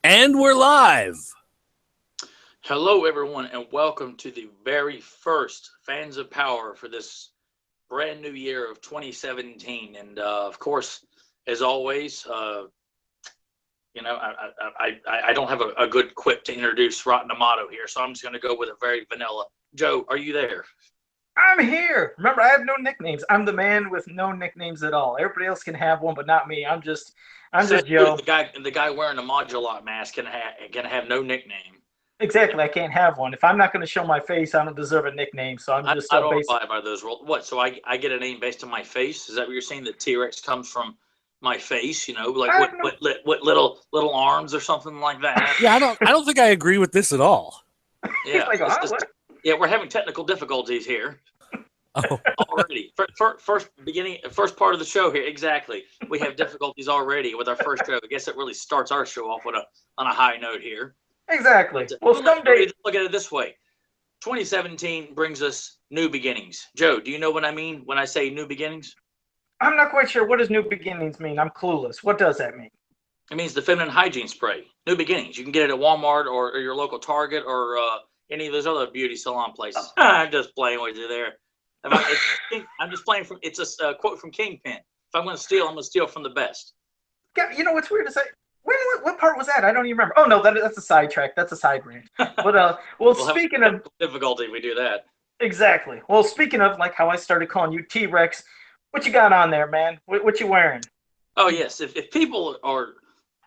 And we're live. Hello, everyone, and welcome to the very first Fans of Power for this brand new year of 2017. And of course, as always, I don't have a good quip to introduce Rotten Amato here, so I'm just going to go with a very vanilla. Joe, are you there? I'm here. Remember, I have no nicknames. I'm the man with no nicknames at all. Everybody else can have one, but not me. I'm So just Joe. the guy wearing a Modulot mask can have no nickname. Exactly. I can't have one. If I'm not going to show my face, I don't deserve a nickname. So I'm just I don't basic. abide by those rules. What? So I get a name based on my face? Is that what you're saying? That T Rex comes from my face? You know, like I have no. what little arms or something like that? Yeah, I don't think I agree with this at all. He's Yeah, like, oh, what? yeah. We're having technical difficulties here Oh, already. First part of the show here. Exactly. We have difficulties already with our first show. I guess it really starts our show off on a high note here. Exactly. But Well, let someday. me look at it this way. 2017 brings us new beginnings. Joe, do you know what I mean when I say new beginnings? I'm not quite sure what does new beginnings mean. I'm clueless. What does that mean? It means the feminine hygiene spray. New beginnings. You can get it at Walmart or your local Target or any of those other beauty salon places. I'm just playing with you there. I'm just playing from. It's a quote from Kingpin. If I'm going to steal, I'm going to steal from the best. Yeah, you know what's weird to say? What part was that? I don't even remember. Oh no, that's a sidetrack. That's a side rant. But well, We'll have speaking of technical difficulty if we do that. exactly. Well, speaking of like how I started calling you T Rex, what you got on there, man? What you wearing? Oh yes, if people are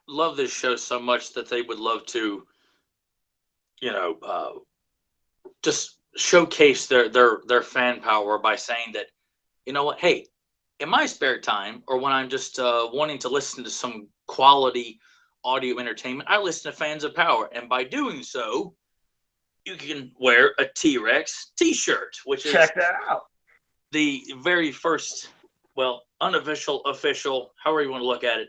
love this show so much that they would love to, you know, just showcase their fan power by saying that, you know what, hey, in my spare time or when I'm just wanting to listen to some quality audio entertainment, I listen to Fans of Power, and by doing so, you can wear a T Rex T-shirt, which is Check that out. the very first, well, unofficial, official, however you want to look at it,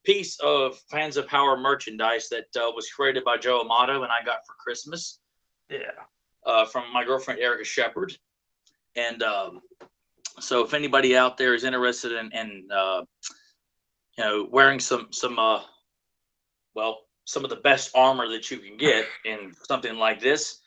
piece of Fans of Power merchandise that was created by Joe Amato and I got for Christmas Yeah. from my girlfriend Erica Shepard. And so, if anybody out there is interested in wearing some well, some of the best armor that you can get in something like this,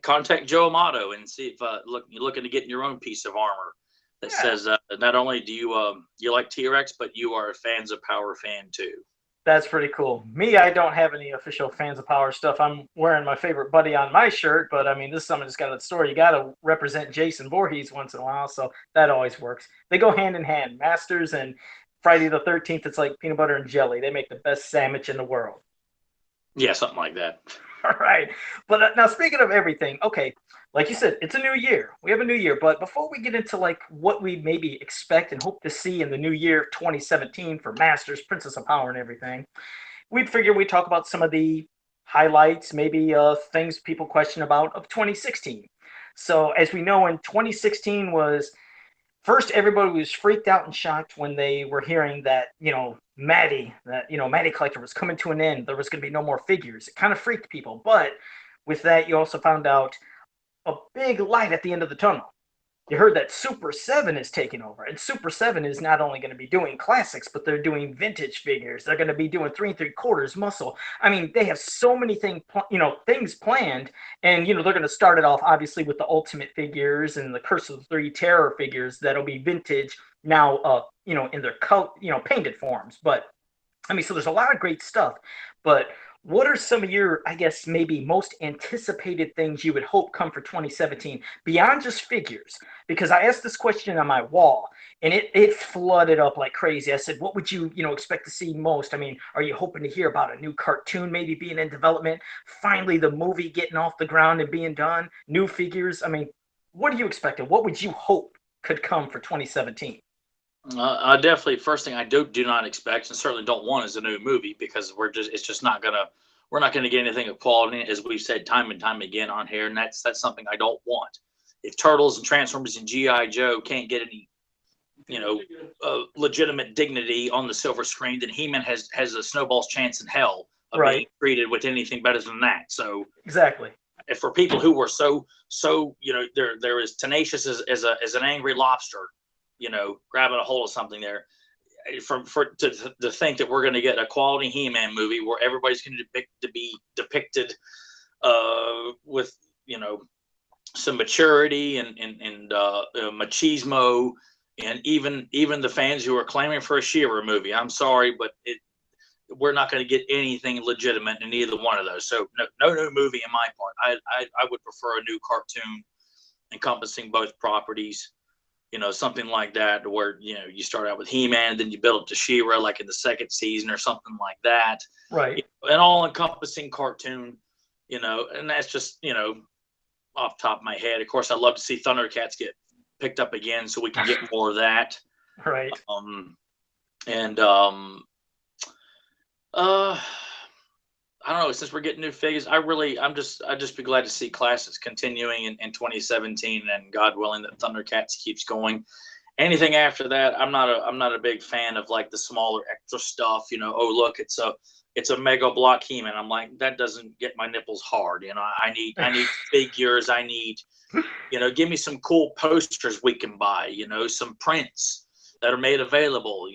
contact Joe Amato and see if you're looking to get your own piece of armor that Yeah. says not only do you like T Rex, but you are a Fans of Power fan too. That's pretty cool. Me, I don't have any official Fans of Power stuff. I'm wearing my favorite buddy on my shirt, but I mean, this is something that's got a story. You got to represent Jason Voorhees once in a while, so that always works. They go hand in hand. Masters and Friday the 13th, it's like peanut butter and jelly. They make the best sandwich in the world. Yeah, something like that. All right. But now, speaking of everything, okay, like you said, it's a new year. We have a new year. But before we get into like what we maybe expect and hope to see in the new year of 2017 for Masters, Princess of Power, and everything, we'd figure we'd talk about some of the highlights, maybe things people question about of 2016. So, as we know, in 2016 was first everybody was freaked out and shocked when they were hearing that Maddie Collector was coming to an end. There was going to be no more figures. It kind of freaked people, but with that, you also found out a big light at the end of the tunnel. You heard that Super 7 is taking over, and Super 7 is not only going to be doing classics, but they're doing vintage figures. They're going to be doing 3 3/4 muscle. I mean, they have so many things planned, and they're going to start it off obviously with the Ultimate figures and the Curse of the Three Terror figures that'll be vintage now, in their painted forms. But I mean, so there's a lot of great stuff, but what are some of your, I guess, maybe most anticipated things you would hope come for 2017 beyond just figures? Because I asked this question on my wall and it flooded up like crazy. I said, what would you expect to see most? I mean, are you hoping to hear about a new cartoon maybe being in development? Finally, the movie getting off the ground and being done? New figures? I mean, what are you expecting? What would you hope could come for 2017? I definitely first thing I do not expect and certainly don't want is a new movie because it's just not gonna we're not gonna get anything of quality as we've said time and time again on here, and that's something I don't want. If Turtles and Transformers and GI Joe can't get any legitimate dignity on the silver screen, then He-Man has a snowball's chance in hell of being Right. treated with anything better than that. So Exactly. if for people who were so they're as tenacious as an angry lobster, grabbing a hold of something there. to think that we're going to get a quality He-Man movie where everybody's going to be depicted with some maturity and machismo, and even the fans who are claiming for a She-Ra movie. I'm sorry, but we're not going to get anything legitimate in either one of those. So no new movie in my part. I would prefer a new cartoon encompassing both properties. Something like that, where you start out with He-Man, then you build up to She-Ra, like in the second season or something like that. Right. An all-encompassing cartoon, and that's just off the top of my head. Of course, I'd love to see Thundercats get picked up again, so we can get more of that. Right. I don't know. Since we're getting new figures, I'd just be glad to see Classics continuing in 2017, and God willing that Thundercats keeps going. Anything after that, I'm not a big fan of like the smaller extra stuff. Oh look, it's a Mega Block He-Man. I'm like, that doesn't get my nipples hard. I need figures. I need, give me some cool posters we can buy. Some prints that are made available.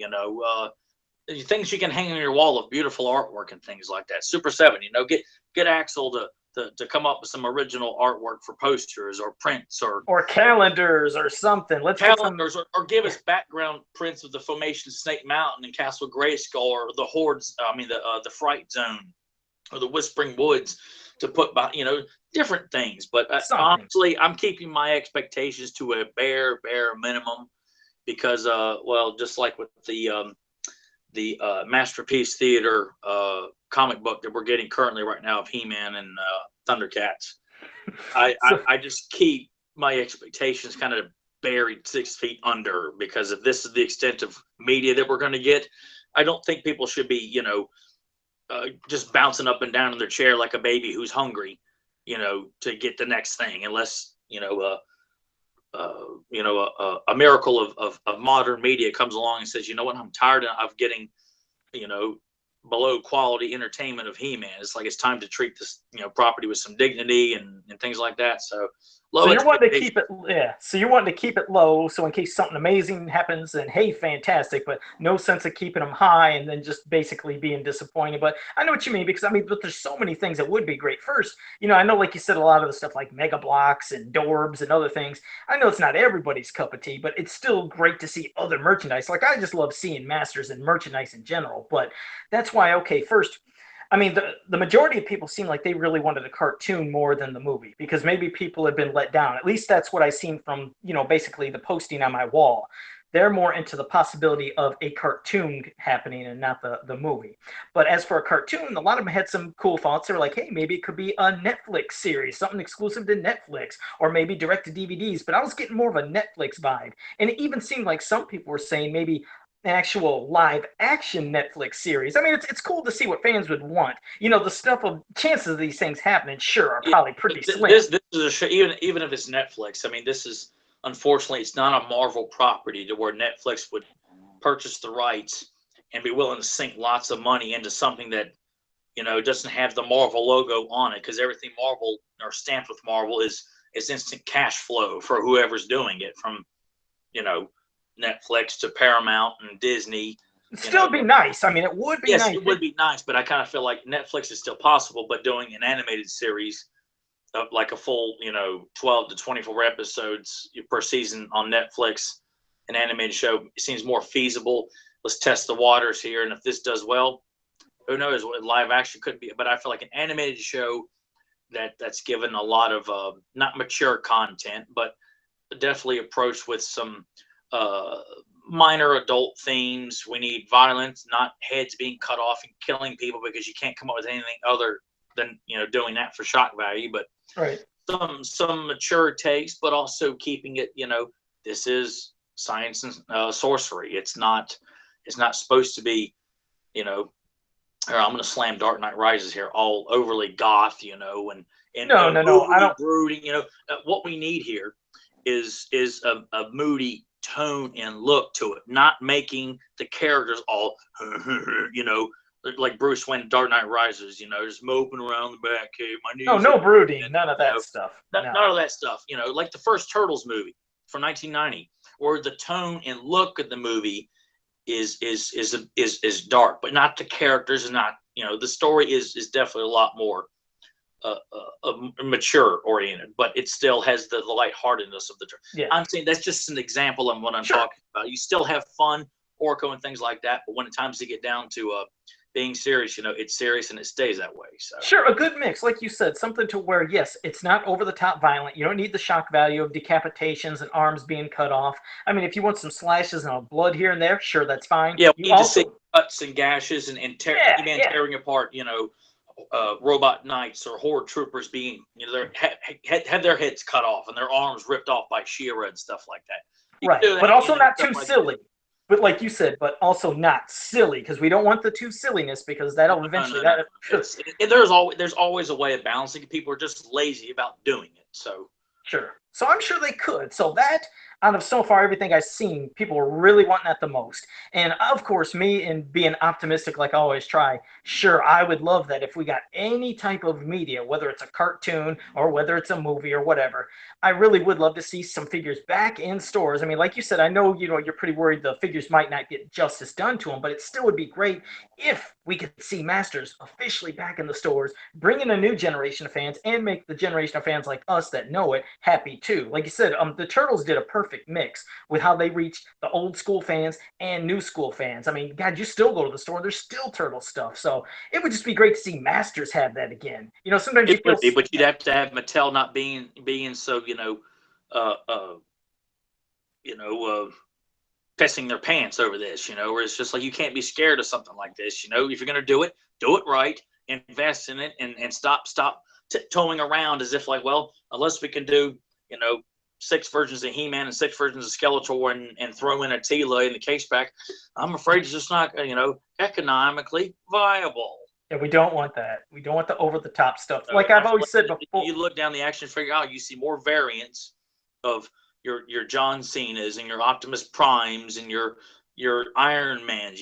Things you can hang on your wall of beautiful artwork and things like that. Super 7, get Axel to come up with some original artwork for posters or prints or calendars or something. Let's calendars or give us background prints of the formation Snake Mountain and Castle Grayskull, or the Hordes. The Fright Zone or the Whispering Woods to put by. Different things. But honestly, I'm keeping my expectations to a bare minimum because just like with the Masterpiece Theater comic book that we're getting currently right now of He-Man and Thundercats, I just keep my expectations kind of buried 6 feet under, because if this is the extent of media that we're going to get, I don't think people should be just bouncing up and down in their chair like a baby who's hungry to get the next thing, unless a miracle of modern media comes along and says, I'm tired of getting, below quality entertainment of He-Man. It's like it's time to treat this, property with some dignity and things like that. So you're wanting to keep it, So you're wanting to keep it low, so in case something amazing happens, then hey, fantastic. But no sense of keeping them high and then just basically being disappointed. But I know what you mean, because but there's so many things that would be great. First, I know, like you said, a lot of the stuff like Mega Blocks and Dorbs and other things. I know it's not everybody's cup of tea, but it's still great to see other merchandise. Like, I just love seeing Masters and merchandise in general. But that's why, first, the majority of people seem like they really wanted a cartoon more than the movie, because maybe people had been let down. At least that's what I've seen from, basically the posting on my wall. They're more into the possibility of a cartoon happening and not the movie. But as for a cartoon, a lot of them had some cool thoughts. They were like, hey, maybe it could be a Netflix series, something exclusive to Netflix, or maybe direct to DVDs. But I was getting more of a Netflix vibe. And it even seemed like some people were saying maybe actual live action Netflix series. It's cool to see what fans would want. The stuff of chances of these things happening, sure, are probably pretty slim. This is a show, even if it's Netflix. This is, unfortunately, it's not a Marvel property to where Netflix would purchase the rights and be willing to sink lots of money into something that doesn't have the Marvel logo on it, because everything Marvel or stamped with Marvel is instant cash flow for whoever's doing it, from Netflix to Paramount and Disney. It'd still be nice. It would be nice. Yes, it would be nice, but I kind of feel like Netflix is still possible, but doing an animated series of like a full, 12 to 24 episodes per season on Netflix, an animated show, seems more feasible. Let's test the waters here, and if this does well, who knows what live action could be. But I feel like an animated show that's given a lot of not mature content, but definitely approached with some minor adult themes. We need violence, not heads being cut off and killing people, because you can't come up with anything other than doing that for shock value. But right, some mature takes, but also keeping it, this is science and sorcery. It's not supposed to be, here, I'm going to slam Dark Knight Rises here, all overly goth, and no, I don't. Brooding. What we need here is a moody tone and look to it, not making the characters all like Bruce Wayne, Dark Knight Rises, just moping around the back cave. My knees no brooding, none of that stuff. None of that stuff. Like the first Turtles movie from 1990, where the tone and look of the movie is dark, but not the characters, and not, the story is definitely a lot more mature oriented, but it still has the lightheartedness of the. Yeah. I'm saying that's just an example of what I'm Sure. talking about. You still have fun, Orko and things like that, but when it times to get down to being serious, it's serious and it stays that way. So Sure, a good mix, like you said, something to where, yes, it's not over the top violent. You don't need the shock value of decapitations and arms being cut off. I mean, if you want some slashes and blood here and there, sure, that's fine. yeah, You we need also, to see cuts and gashes and He-Man tearing apart, robot knights or horde troopers being, had their heads cut off and their arms ripped off by She-Ra and stuff like that. right, that, but also not too like silly. But like you said, but also not silly, because we don't want the too silliness, because that'll eventually. No. There's always a way of balancing. People are just lazy about doing it. So sure. So I'm sure they could. So that, out of so far everything I've seen, people are really wanting that the most. And of course, me and being optimistic like I always try, sure, I would love that if we got any type of media, whether it's a cartoon or whether it's a movie or whatever. I really would love to see some figures back in stores. I mean, like you said, I know, you're pretty worried the figures might not get justice done to them, but it still would be great if we could see Masters officially back in the stores, bring in a new generation of fans, and make the generation of fans like us that know it happy too. Like you said, the Turtles did a perfect mix with how they reached the old school fans and new school fans. I mean, God, you still go to the store, there's still Turtle stuff. So it would just be great to see Masters have that again. Sometimes you it feel, would be, but you'd have to have Mattel not being so pissing their pants over this, where it's just like, you can't be scared of something like this. If you're going to do it right, invest in it, and stop tiptoeing around as if like, well, unless we can do, 6 versions of He-Man and 6 versions of Skeletor and throw in a Tila in the case back, I'm afraid it's just not, economically viable. yeah, we don't want that. We don't want the over-the-top stuff. Like I've always said before. You look down the action figure aisle, you see more variants of your John Cena's and your Optimus Primes and your Iron Mans,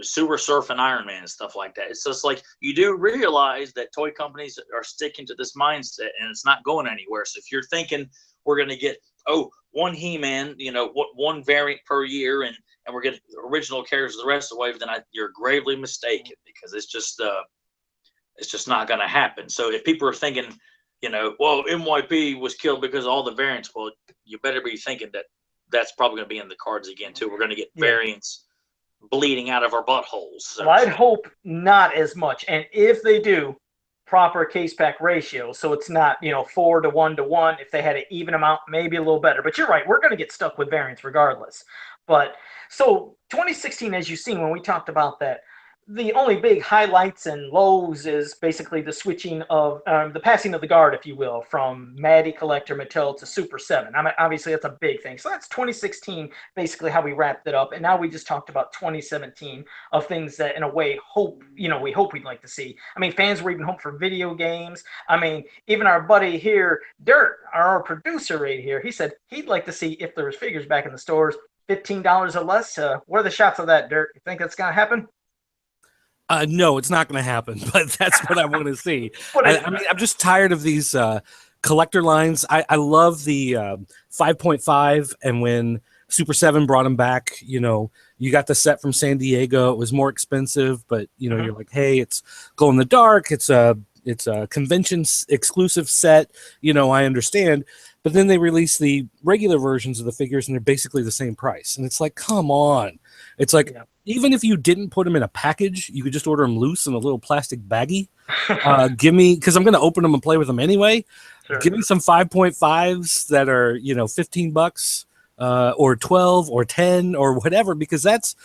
Super Surf and Iron Man and stuff like that. It's just like, you do realize that toy companies are sticking to this mindset and it's not going anywhere. So if you're thinking we're going to get, one He-Man, one variant per year, and we're getting original characters the rest of the way, then you're gravely mistaken, because it's just not going to happen. So if people are thinking, well, MYP was killed because of all the variants, well, you better be thinking that that's probably going to be in the cards again too. We're going to get variants bleeding out of our buttholes. So well, I'd hope not as much, and if they do, proper case pack ratio, so it's not 4 to 1 to 1. If they had an even amount, maybe a little better. But you're right, we're going to get stuck with variants regardless. But so 2016, as you've seen when we talked about that, the only big highlights and lows is basically the switching of the passing of the guard, if you will, from Matty Collector Mattel to Super 7. I mean, obviously that's a big thing. So that's 2016, basically how we wrapped it up. And now we just talked about 2017 of things that, in a way, we hope we'd like to see. I mean, fans were even hoping for video games. I mean, even our buddy here, Dirt, our producer right here, he said he'd like to see if there was figures back in the stores, $15 or less. What are the shots of that, Dirt? You think that's going to happen? No, it's not going to happen, but that's what I want to see. I mean, I'm just tired of these collector lines. I love the 5.5, and when Super 7 brought them back, you got the set from San Diego. It was more expensive, but you're like, hey, it's glow in the dark. It's a convention exclusive set. I understand. But then they release the regular versions of the figures, and they're basically the same price. And it's like, come on. It's like, even if you didn't put them in a package, you could just order them loose in a little plastic baggie. Give me, because I'm going to open them and play with them anyway. Sure. Give me some 5.5s that are, $15 or 12 or 10 or whatever, because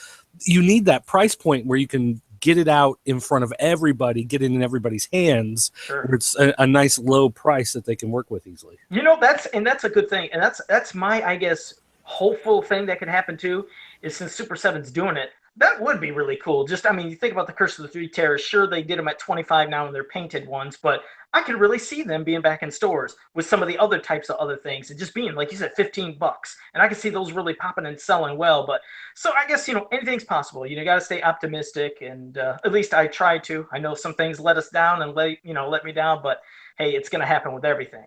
you need that price point where you can get it out in front of everybody, get it in everybody's hands. Sure. Where it's a nice low price that they can work with easily. That's a good thing. And that's my, I guess, hopeful thing that could happen too, is since Super 7's doing it, that would be really cool. Just, I mean, you think about the Curse of the Three Terrors. Sure, they did them at 25 now and they're painted ones, but I could really see them being back in stores with some of the other types of other things and just being, like you said, $15. And I could see those really popping and selling well. But so I guess, anything's possible. You got to stay optimistic, and at least I try to. I know some things let us down and let me down, but hey, it's going to happen with everything.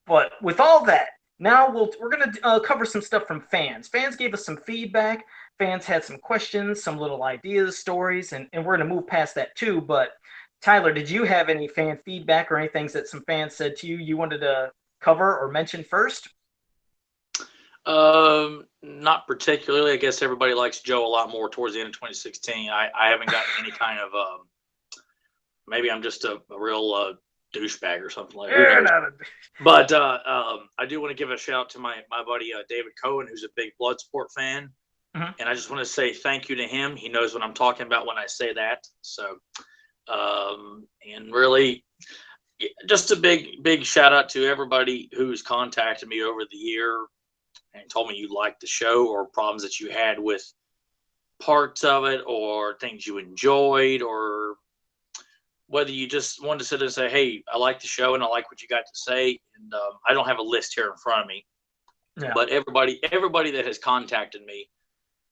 But with all that, now we're going to cover some stuff from fans. Fans gave us some feedback. fans had some questions, some little ideas, stories, and we're going to move past that too. But Tyler, did you have any fan feedback or any things that some fans said to you you wanted to cover or mention first? Not particularly. I guess everybody likes Joe a lot more towards the end of 2016. I haven't gotten any kind of maybe I'm just a real douchebag or something like that. But I do want to give a shout out to my buddy David Cohen, who's a big Bloodsport fan. Mhm. And I just want to say thank you to him. He knows what I'm talking about when I say that. So, and really, just a big shout out to everybody who's contacted me over the year and told me you liked the show or problems that you had with parts of it or things you enjoyed, or whether you just wanted to sit there and say, hey, I like the show and I like what you got to say. And I don't have a list here in front of me, but everybody that has contacted me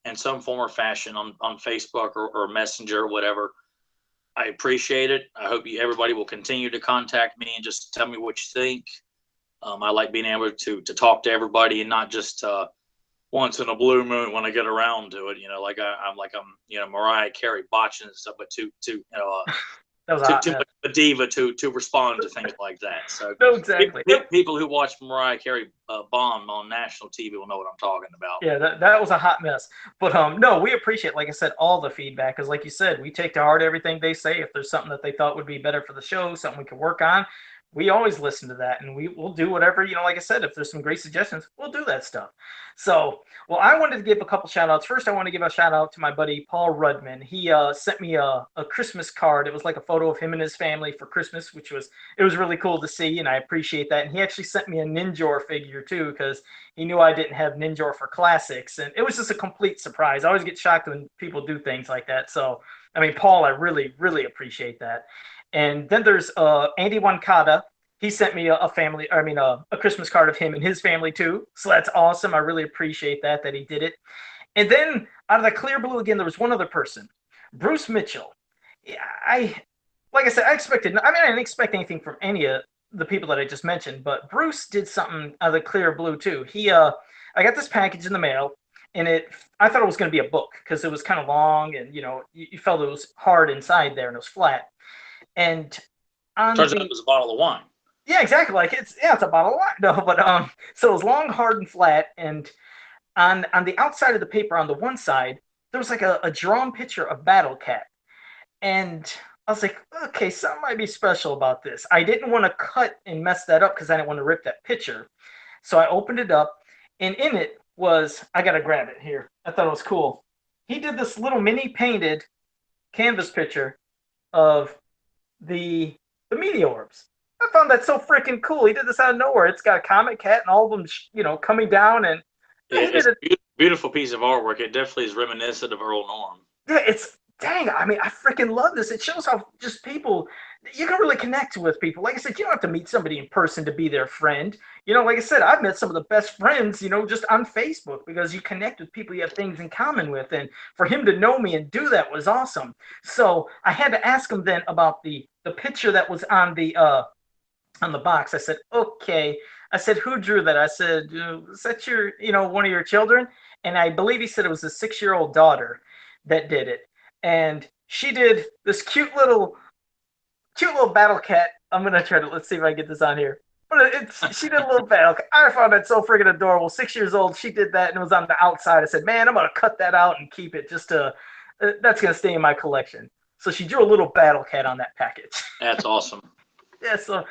in some form or fashion on Facebook or Messenger or whatever, I appreciate it. I hope everybody will continue to contact me and just tell me what you think. I like being able to talk to everybody and not just once in a blue moon when I get around to it. You know, like I'm Mariah Carey botching and stuff, but too much of a diva to respond to things like that. So no, exactly. People who watch Mariah Carey bomb on national TV will know what I'm talking about. Yeah, that was a hot mess. But no, we appreciate, like I said, all the feedback. Because like you said, we take to heart everything they say. If there's something that they thought would be better for the show, something we could work on, we always listen to that, and we'll do whatever, like I said, if there's some great suggestions, we'll do that stuff. So, well, I wanted to give a couple shout outs. First, I want to give a shout out to my buddy Paul Rudman. He sent me a Christmas card. It was like a photo of him and his family for Christmas, which was really cool to see, and I appreciate that. And he actually sent me a Ninjor figure too, because he knew I didn't have Ninjor for classics, and it was just a complete surprise. I always get shocked when people do things like that. So, I mean, Paul, I really, really appreciate that. And then there's Andy Wankata. He sent me a Christmas card of him and his family too. So that's awesome. I really appreciate that he did it. And then out of the clear blue again, there was one other person, Bruce Mitchell. Yeah, like I said, I didn't expect anything from any of the people that I just mentioned, but Bruce did something out of the clear blue too. I got this package in the mail, and I thought it was going to be a book because it was kind of long, and you felt it was hard inside there and it was flat. And turns out it was a bottle of wine. Yeah, exactly. Like it's a bottle of wine. No, but so it was long, hard, and flat. And on the outside of the paper, on the one side, there was like a drawn picture of Battle Cat. And I was like, okay, something might be special about this. I didn't want to cut and mess that up because I didn't want to rip that picture. So I opened it up, and in it was, I gotta grab it here. I thought it was cool. He did this little mini painted canvas picture of the meteorbs. I found that so freaking cool. He did this out of nowhere. It's got a Comet Cat and all of them, coming down, and it's a beautiful piece of artwork. It definitely is reminiscent of Earl Norm. Yeah, dang. I mean, I freaking love this. It shows how just people, you can really connect with people. Like I said, you don't have to meet somebody in person to be their friend. Like I said, I've met some of the best friends, just on Facebook, because you connect with people you have things in common with. And for him to know me and do that was awesome. So I had to ask him then about the picture that was on the box. I said, okay. I said, who drew that? I said, is that your, one of your children? And I believe he said it was a 6-year-old daughter that did it. And she did this cute little Battle Cat. I'm going to try to, let's see if I can get this on here. But she did a little Battle Cat. I found that so friggin' adorable. 6 years old. She did that, and it was on the outside. I said, man, I'm going to cut that out and keep it that's going to stay in my collection. So she drew a little Battle Cat on that package. That's awesome. Yeah, so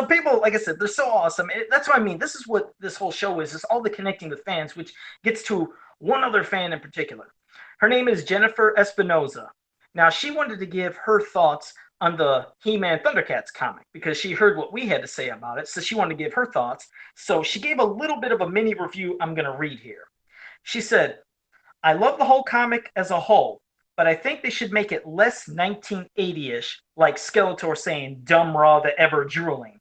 people, like I said, they're so awesome. That's what I mean. This is what this whole show is all the connecting with fans, which gets to one other fan in particular. Her name is Jennifer Espinoza. Now, she wanted to give her thoughts on the He-Man Thundercats comic because she heard what we had to say about it, so she wanted to give her thoughts. So she gave a little bit of a mini review I'm going to read here. She said, I love the whole comic as a whole, but I think they should make it less 1980-ish, like Skeletor saying, dumb raw the ever drooling.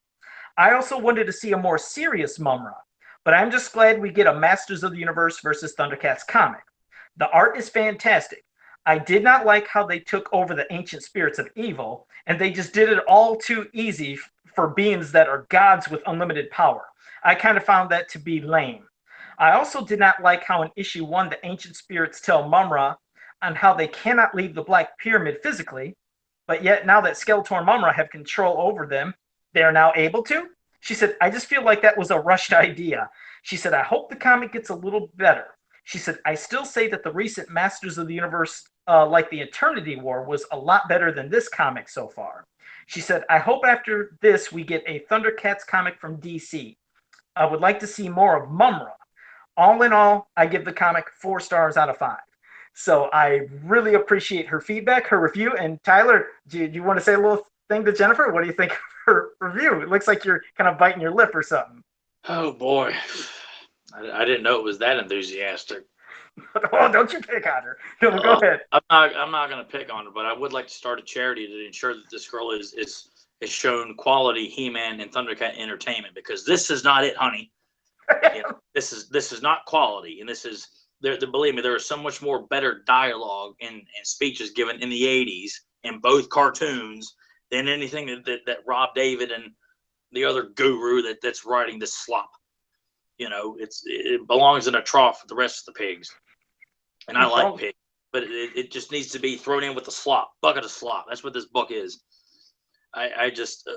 I also wanted to see a more serious Mumra, but I'm just glad we get a Masters of the Universe versus Thundercats comic. The art is fantastic. I did not like how they took over the ancient spirits of evil, and they just did it all too easy for beings that are gods with unlimited power. I kind of found that to be lame. I also did not like how in issue 1 the ancient spirits tell Mumra on how they cannot leave the Black Pyramid physically, but yet now that Skeletor and Mumra have control over them, they are now able to. She said, I just feel like that was a rushed idea. She said, I hope the comic gets a little better. She said, I still say that the recent Masters of the Universe, like the Eternity War, was a lot better than this comic so far. She said, I hope after this we get a Thundercats comic from DC. I would like to see more of Mumra. All in all, I give the comic 4 stars out of 5. So I really appreciate her feedback, her review. And Tyler, do you want to say a little thing to Jennifer? What do you think of her review? It looks like you're kind of biting your lip or something. Oh boy, I didn't know it was that enthusiastic. Oh, don't you pick on her. No, go ahead. I'm not going to pick on her, but I would like to start a charity to ensure that this girl is shown quality He-Man and Thundercat entertainment, because this is not it, honey. You know, this is not quality, and this is believe me, there is so much more better dialogue and speeches given in the 80s in both cartoons than anything that Rob David and the other guru that's writing this slop. You know, it belongs in a trough with the rest of the pigs. And I like pigs, but it just needs to be thrown in with the slop, bucket of slop. That's what this book is. I just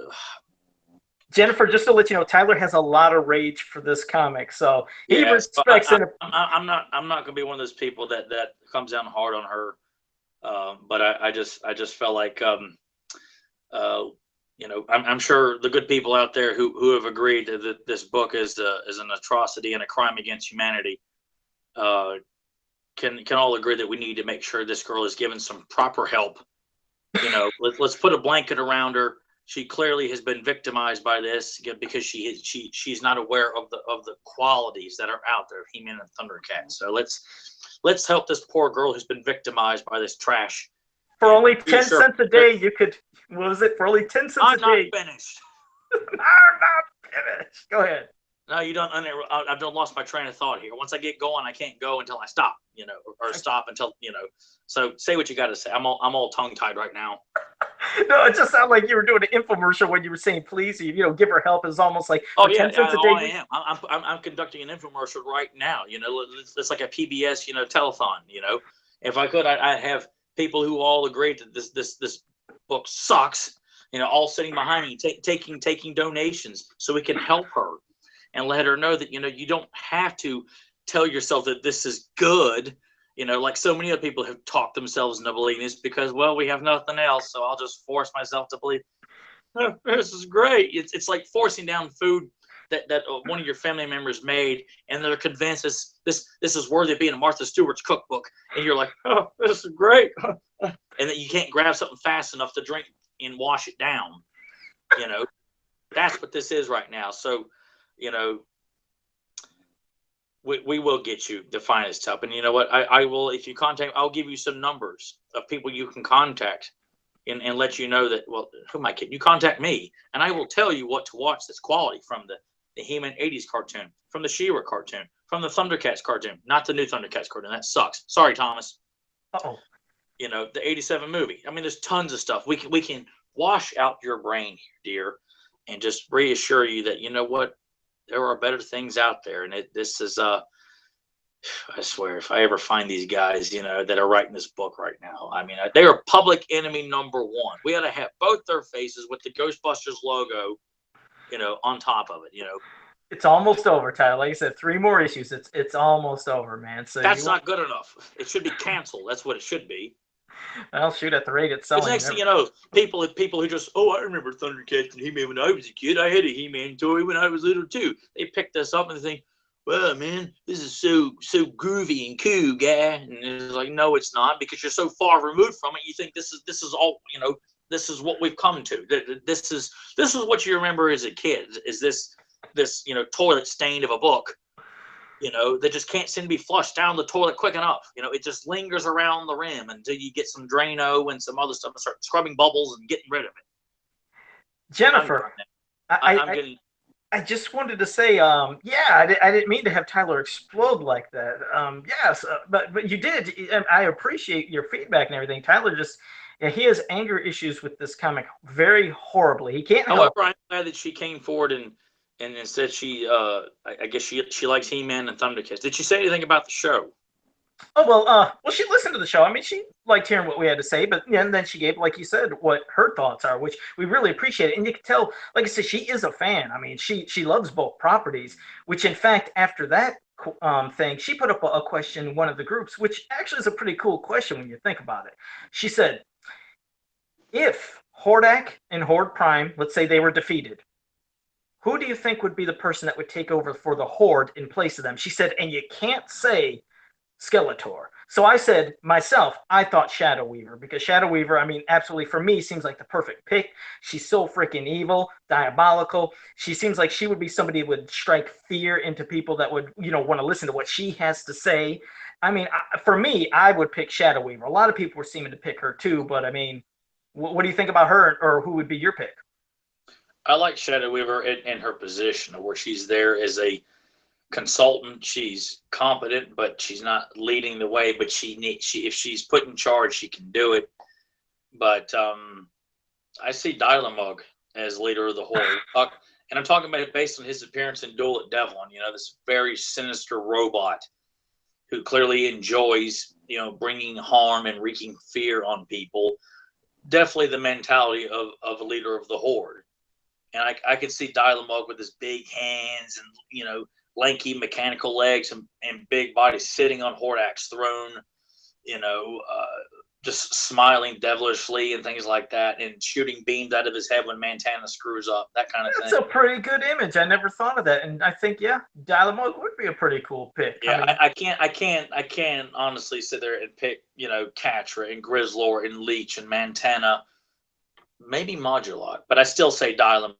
Jennifer, just to let you know, Tyler has a lot of rage for this comic, so he respects it. I'm not going to be one of those people that comes down hard on her. But I just felt like you know, I'm sure the good people out there who have agreed that this book is an atrocity and a crime against humanity can all agree that we need to make sure this girl is given some proper help. You know, let's put a blanket around her. She clearly has been victimized by this because she's not aware of the qualities that are out there of He-Man and Thundercats. So let's help this poor girl who's been victimized by this trash. For only 10 cents a day, you could. What was it? For only 10 cents a day. I'm not finished. I'm not finished. Go ahead. No, you don't. I've done lost my train of thought here. Once I get going, I can't go until I stop. You know, or stop until you know. So say what you got to say. I'm all tongue tied right now. No, it just sounded like you were doing an infomercial when you were saying please. You know, give her help is almost like 10 cents a day. I am. I'm conducting an infomercial right now. You know, it's like a PBS telethon. You know, if I could, I'd have people who all agree that this book sucks. You know, all sitting behind me, taking donations so we can help her and let her know that, you know, you don't have to tell yourself that this is good. You know, like so many other people have talked themselves into believing this because, well, we have nothing else. So I'll just force myself to believe, oh, this is great. It's like forcing down food that one of your family members made, and they're convinced this is worthy of being in Martha Stewart's cookbook. And you're like, oh, this is great. And then you can't grab something fast enough to drink and wash it down. You know, that's what this is right now. So, you know, we will get you the finest help. And you know what? I will, if you contact, I'll give you some numbers of people you can contact and let you know that, well, who am I kidding? You contact me and I will tell you what to watch that's quality from the He-Man 80s cartoon, from the She-Ra cartoon, from the Thundercats cartoon, not the new Thundercats cartoon. That sucks. Sorry, Thomas. Uh-oh. You know, the 87 movie. I mean, there's tons of stuff. We can wash out your brain here, dear, and just reassure you that, you know what? There are better things out there. And this is, I swear, if I ever find these guys, you know, that are writing this book right now, I mean, they are public enemy number one. We ought to have both their faces with the Ghostbusters logo, you know, on top of it, you know. It's almost over, Tyler. Like I said, 3 more issues. It's almost over, man. So that's not good enough. It should be canceled. That's what it should be. I'll shoot at the rate it's selling. The next thing you know, people who just, oh, I remember Thundercats and He-Man when I was a kid. I had a He-Man toy when I was little too. They pick this up and they think, well, man, this is so groovy and cool, guy. And it's like, no, it's not, because you're so far removed from it. You think this is all, you know, this is what we've come to. This is what you remember as a kid. Is this you know, toilet stain of a book, you know, that just can't seem to be flushed down the toilet quick enough. You know, it just lingers around the rim until you get some Drano and some other stuff and start scrubbing bubbles and getting rid of it. Jennifer, I just wanted to say, yeah, I didn't mean to have Tyler explode like that. Yes, but you did. I appreciate your feedback and everything. Tyler just, yeah, he has anger issues with this comic very horribly. He can't help. However, I'm glad that she came forward and and instead she, I guess she likes He-Man and Thundercats. Did she say anything about the show? Oh well, she listened to the show. I mean, she liked hearing what we had to say, but yeah, and then she gave, like you said, what her thoughts are, which we really appreciate it. And you can tell, like I said, she is a fan. I mean, she loves both properties. Which, in fact, after that thing, she put up a question in one of the groups, which actually is a pretty cool question when you think about it. She said, if Hordak and Horde Prime, let's say they were defeated, who do you think would be the person that would take over for the Horde in place of them? She said, and you can't say Skeletor. So I said myself, I thought Shadow Weaver, because Shadow Weaver, I mean, absolutely for me seems like the perfect pick. She's so freaking evil, diabolical. She seems like she would be somebody who would strike fear into people that would, want to listen to what she has to say. I mean, for me, I would pick Shadow Weaver. A lot of people were seeming to pick her too, but I mean, what do you think about her, or who would be your pick? I like Shadow Weaver in her position, where she's there as a consultant. She's competent, but she's not leading the way. But if she's put in charge, she can do it. But I see Dylamug as leader of the Horde, and I'm talking about it based on his appearance in Duel at Devlin. This very sinister robot who clearly enjoys, bringing harm and wreaking fear on people. Definitely the mentality of a leader of the Horde. And I could see Dylamug with his big hands and, lanky mechanical legs and big body sitting on Hordak's throne, just smiling devilishly and things like that, and shooting beams out of his head when Montana screws up, that kind of thing. That's a pretty good image. I never thought of that. And I think, Dylamug would be a pretty cool pick. Yeah, I can't honestly sit there and pick, Catra and Grizzlor and Leech and Montana, maybe Modulok, but I still say Dylamug.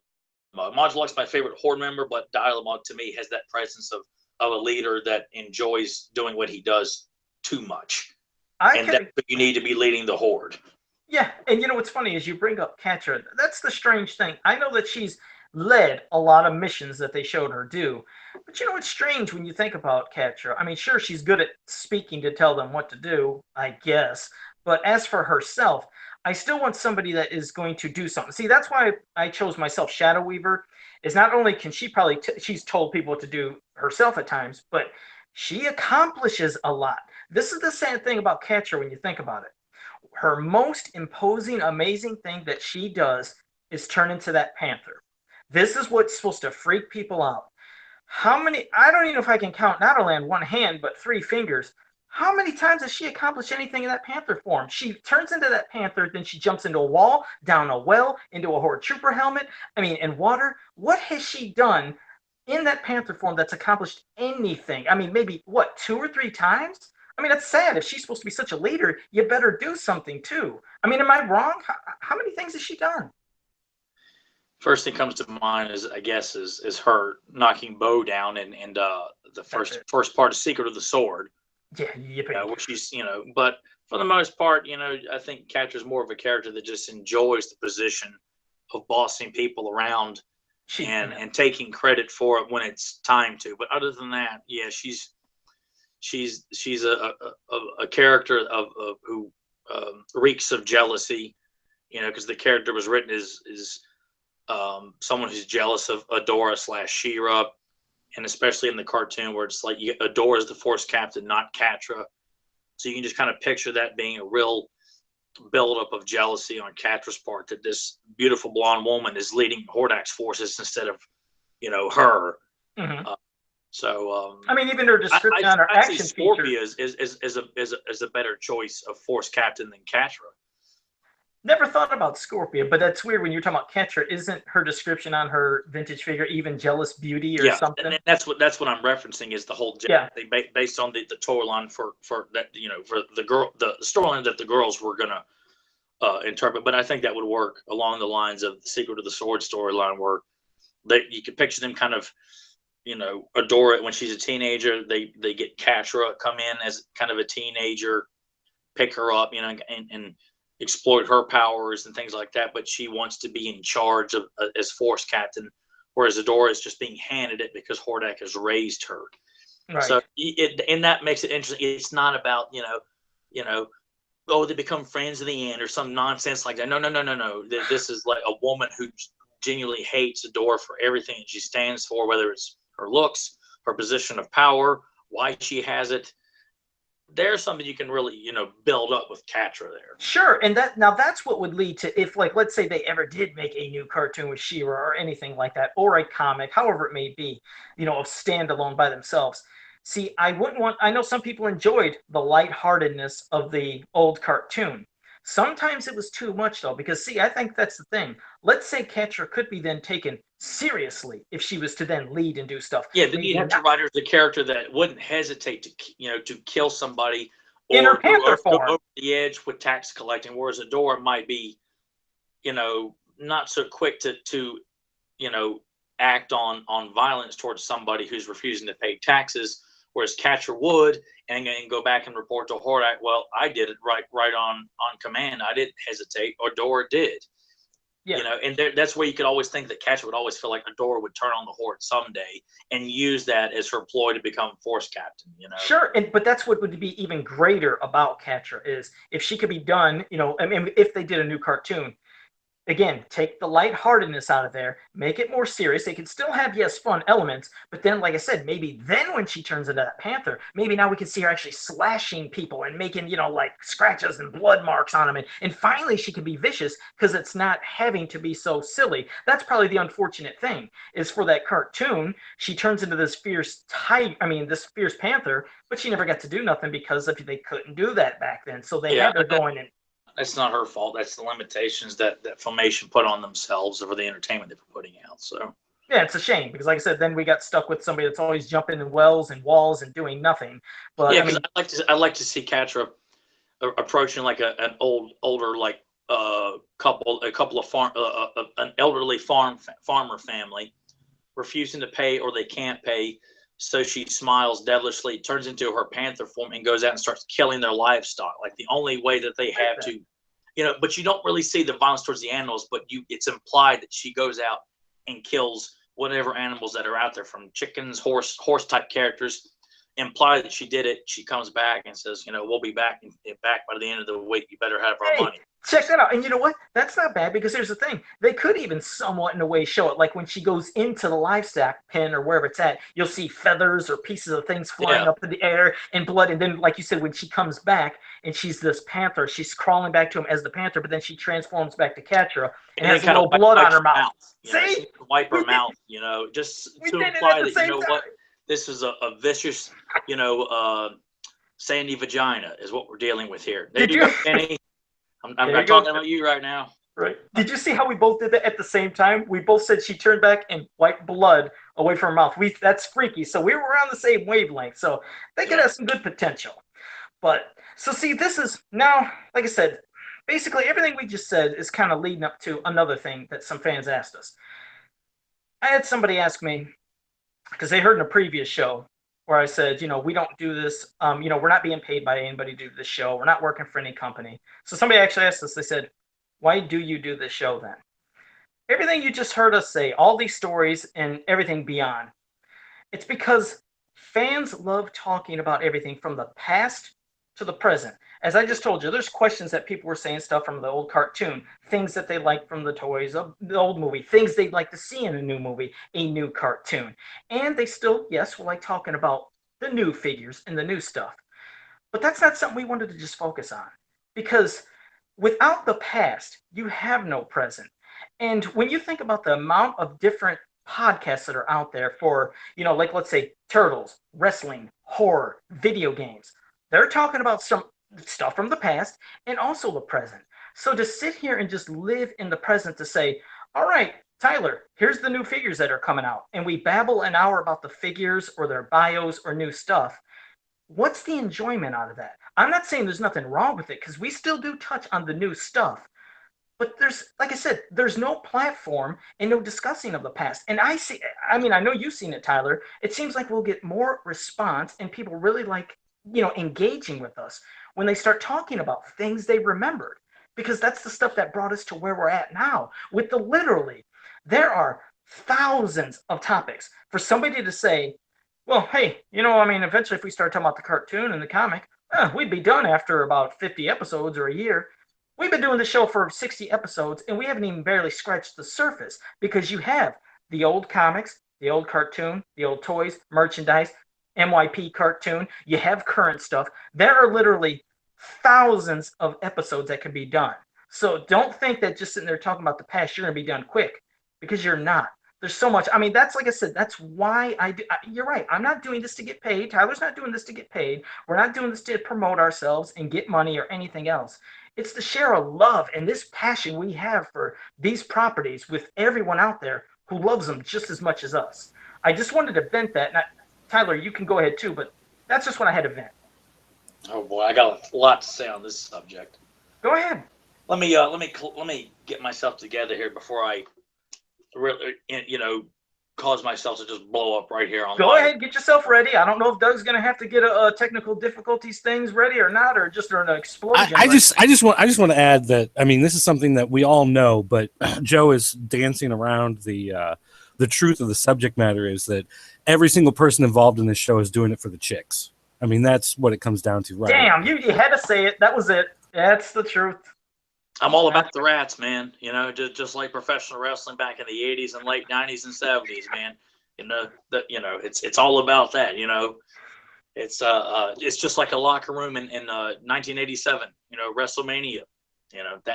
Modulok's my favorite Horde member, but Dylamug to me has that presence of a leader that enjoys doing what he does too much. That's what you need to be leading the Horde. Yeah, and what's funny is you bring up Catra. That's the strange thing. I know that she's led a lot of missions that they showed her do, but it's strange when you think about Catra. I mean, sure, she's good at speaking to tell them what to do, I guess, but as for herself, I still want somebody that is going to do something. See, that's why I chose myself Shadow Weaver, is not only can she probably, she's told people what to do herself at times, but she accomplishes a lot. This is the same thing about Catra when you think about it. Her most imposing, amazing thing that she does is turn into that panther. This is what's supposed to freak people out. How many, I don't even know if I can count not only on one hand, but 3 fingers. How many times has she accomplished anything in that panther form? She turns into that panther, then she jumps into a wall, down a well, into a Horde trooper helmet, in water. What has she done in that panther form that's accomplished anything? I mean, maybe, 2 or 3 times? I mean, that's sad. If she's supposed to be such a leader, you better do something too. I mean, am I wrong? How many things has she done? First thing comes to mind is, I guess, is her knocking Bo down and the first part of Secret of the Sword. Yeah, where she's, but for the most part, I think Catra's more of a character that just enjoys the position of bossing people around and taking credit for it when it's time to. But other than that, yeah, she's a character of who reeks of jealousy, because the character was written as someone who's jealous of Adora / She-Ra. And especially in the cartoon where it's like Adora is the Force captain, not Catra. So you can just kind of picture that being a real buildup of jealousy on Catra's part, that this beautiful blonde woman is leading Hordak's forces instead of, her. Mm-hmm. Even her description on her action Scorpia is a better choice of Force captain than Catra. Never thought about Scorpia, but that's weird when you're talking about Catra. Isn't her description on her vintage figure even jealous beauty or something? And that's what I'm referencing, is the whole thing based on the toy line for that, for the storyline that the girls were gonna interpret. But I think that would work along the lines of the Secret of the Sword storyline, where you could picture them kind of, adore it when she's a teenager. They get Catra come in as kind of a teenager, pick her up, and exploit her powers and things like that, but she wants to be in charge of as Force captain, whereas Adora is just being handed it because Hordak has raised her. Right. So and that makes it interesting. It's not about they become friends in the end or some nonsense like that. No. This is like a woman who genuinely hates Adore for everything that she stands for, whether it's her looks, her position of power, why she has it. There's something you can really, build up with Catra there. Sure, and that's what would lead to, if, like, let's say they ever did make a new cartoon with She-Ra or anything like that, or a comic, however it may be, of standalone by themselves. See, I know some people enjoyed the lightheartedness of the old cartoon. Sometimes it was too much, though, because, see, I think that's the thing. Let's say Catra could be then taken seriously if she was to then lead and do stuff. Yeah, then you'd have to write her the character that wouldn't hesitate to kill somebody in her Panther go form over the edge with tax collecting, whereas Adora might be, not so quick to act on violence towards somebody who's refusing to pay taxes, whereas Catra would and go back and report to Hordak, well, I did it right on command. I didn't hesitate. Adora did. Yeah. And that's where you could always think that Catra would always feel like Adora would turn on the Horde someday and use that as her ploy to become Force Captain, Sure, but that's what would be even greater about Catra is if she could be done, I mean, if they did a new cartoon, again, take the lightheartedness out of there, make it more serious. They can still have, yes, fun elements, but then, like I said, maybe then when she turns into that Panther, maybe now we can see her actually slashing people and making, like scratches and blood marks on them. And finally she can be vicious because it's not having to be so silly. That's probably the unfortunate thing is for that cartoon, she turns into this fierce this fierce Panther, but she never got to do nothing because they couldn't do that back then. So they had her going in. That's not her fault. That's the limitations that Filmation put on themselves over the entertainment they were putting out. So yeah, it's a shame because, like I said, then we got stuck with somebody that's always jumping in wells and walls and doing nothing. But yeah, because I like to see Catra approaching like an older like couple of an elderly farmer family, refusing to pay or they can't pay. So she smiles devilishly, turns into her Panther form, and goes out and starts killing their livestock. Like the only way that they have to, but you don't really see the violence towards the animals, but it's implied that she goes out and kills whatever animals that are out there, from chickens, horse type characters. Imply that she did it. She comes back and says, we'll be back by the end of the week. You better have our money. Check that out. And you know what? That's not bad because here's the thing. They could even somewhat in a way show it. Like when she goes into the livestock pen or wherever it's at, you'll see feathers or pieces of things flying up in the air and blood. And then, like you said, when she comes back and she's this Panther, she's crawling back to him as the Panther, but then she transforms back to Catra and has a little blood on her mouth. See? Wipe her mouth, just to imply that, what? This is a vicious, sandy vagina is what we're dealing with here. There you go, Kenny. I'm not talking about you right now. Right. Did you see how we both did that at the same time? We both said she turned back and wiped blood away from her mouth. That's freaky. So we were on the same wavelength. So they could have some good potential. But so see, this is now, like I said, basically everything we just said is kind of leading up to another thing that some fans asked us. I had somebody ask me, because they heard in a previous show where I said, we don't do this. We're not being paid by anybody to do this show. We're not working for any company. So somebody actually asked us, they said, why do you do this show then? Everything you just heard us say, all these stories and everything beyond, it's because fans love talking about everything from the past to the present. As I just told you, there's questions that people were saying stuff from the old cartoon, things that they liked from the toys of the old movie, things they'd like to see in a new movie, a new cartoon. And they still, yes, will like talking about the new figures and the new stuff. But that's not something we wanted to just focus on. Because without the past, you have no present. And when you think about the amount of different podcasts that are out there for, like let's say Turtles, wrestling, horror, video games, they're talking about some stuff from the past and also the present. So to sit here and just live in the present to say, all right, Tyler, here's the new figures that are coming out, and we babble an hour about the figures or their bios or new stuff. What's the enjoyment out of that? I'm not saying there's nothing wrong with it because we still do touch on the new stuff. But there's, like I said, there's no platform and no discussing of the past. And I know you've seen it, Tyler. It seems like we'll get more response and people really like, engaging with us when they start talking about things they remembered, because that's the stuff that brought us to where we're at now. With literally, there are thousands of topics for somebody to say, well, hey, eventually if we start talking about the cartoon and the comic, we'd be done after about 50 episodes or a year. We've been doing the show for 60 episodes, and we haven't even barely scratched the surface because you have the old comics, the old cartoon, the old toys, merchandise, MYP cartoon. You have current stuff. There are literally thousands of episodes that can be done. So don't think that just sitting there talking about the past, you're going to be done quick, because you're not. There's so much. I mean, that's like I said, that's why I do. You're right. I'm not doing this to get paid. Tyler's not doing this to get paid. We're not doing this to promote ourselves and get money or anything else. It's to share a love and this passion we have for these properties with everyone out there who loves them just as much as us. I just wanted to vent that. And Tyler, you can go ahead too, but that's just what I had to vent. Oh boy, I got a lot to say on this subject. Go ahead. Let me get myself together here before I really, cause myself to just blow up right here on. Go ahead, get yourself ready. I don't know if Doug's going to have to get a technical difficulties things ready or not, or just an explosion. I just want to add that, I mean, this is something that we all know, but Joe is dancing around the truth of the subject matter is that every single person involved in this show is doing it for the chicks. I mean, that's what it comes down to, right? Damn, you had to say it. That was it. That's the truth. I'm all about the rats, man. Just like professional wrestling back in the 80s and late 90s and 70s, man. It's all about that. It's just like a locker room in 1987. WrestleMania.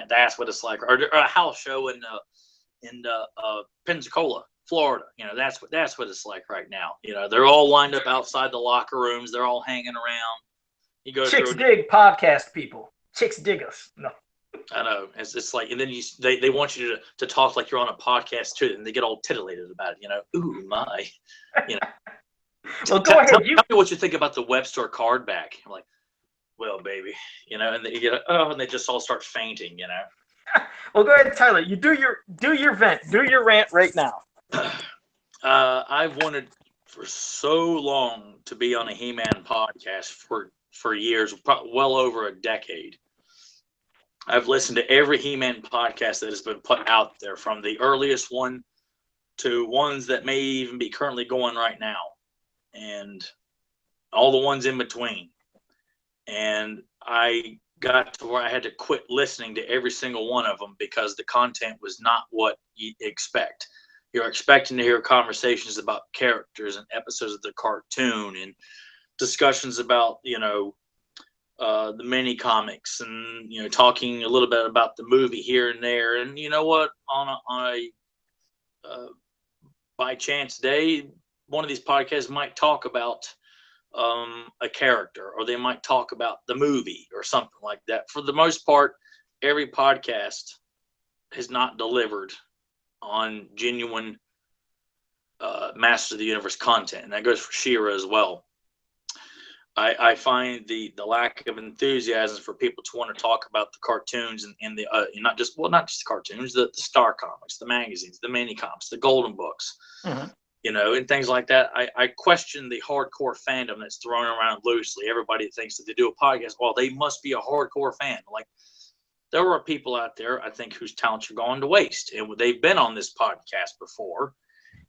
That's what it's like, or a house show in Pensacola, Florida. That's what it's like right now. They're all lined up outside the locker rooms. They're all hanging around. You go Chicks dig podcast people. Chicks dig us. No. I know. It's like, and then they want you to talk like you're on a podcast too, and they get all titillated about it. Ooh my, Well, go ahead. Tell me what you think about the web store card back. I'm like, well, baby, and they get and they just all start fainting. Well, go ahead, Tyler. You do your vent, do your rant right now. I've wanted for so long to be on a He-Man podcast for years, well over a decade. I've listened to every He-Man podcast that has been put out there, from the earliest one to ones that may even be currently going right now, and all the ones in between. And I got to where I had to quit listening to every single one of them because the content was not what you expect. You're expecting to hear conversations about characters and episodes of the cartoon and discussions about, the mini comics, and talking a little bit about the movie here and there. And you know what, on a by chance day, one of these podcasts might talk about a character, or they might talk about the movie or something like that. For the most part, every podcast has not delivered on genuine Master of the Universe content, and that goes for She-Ra as well. I find the lack of enthusiasm for people to want to talk about the cartoons and the not just the cartoons, the Star Comics, the magazines, the mini comics, the Golden Books, and things like that. I question the hardcore fandom that's thrown around loosely. Everybody thinks that they do a podcast, well, they must be a hardcore fan. Like, there are people out there, I think, whose talents are going to waste, and they've been on this podcast before,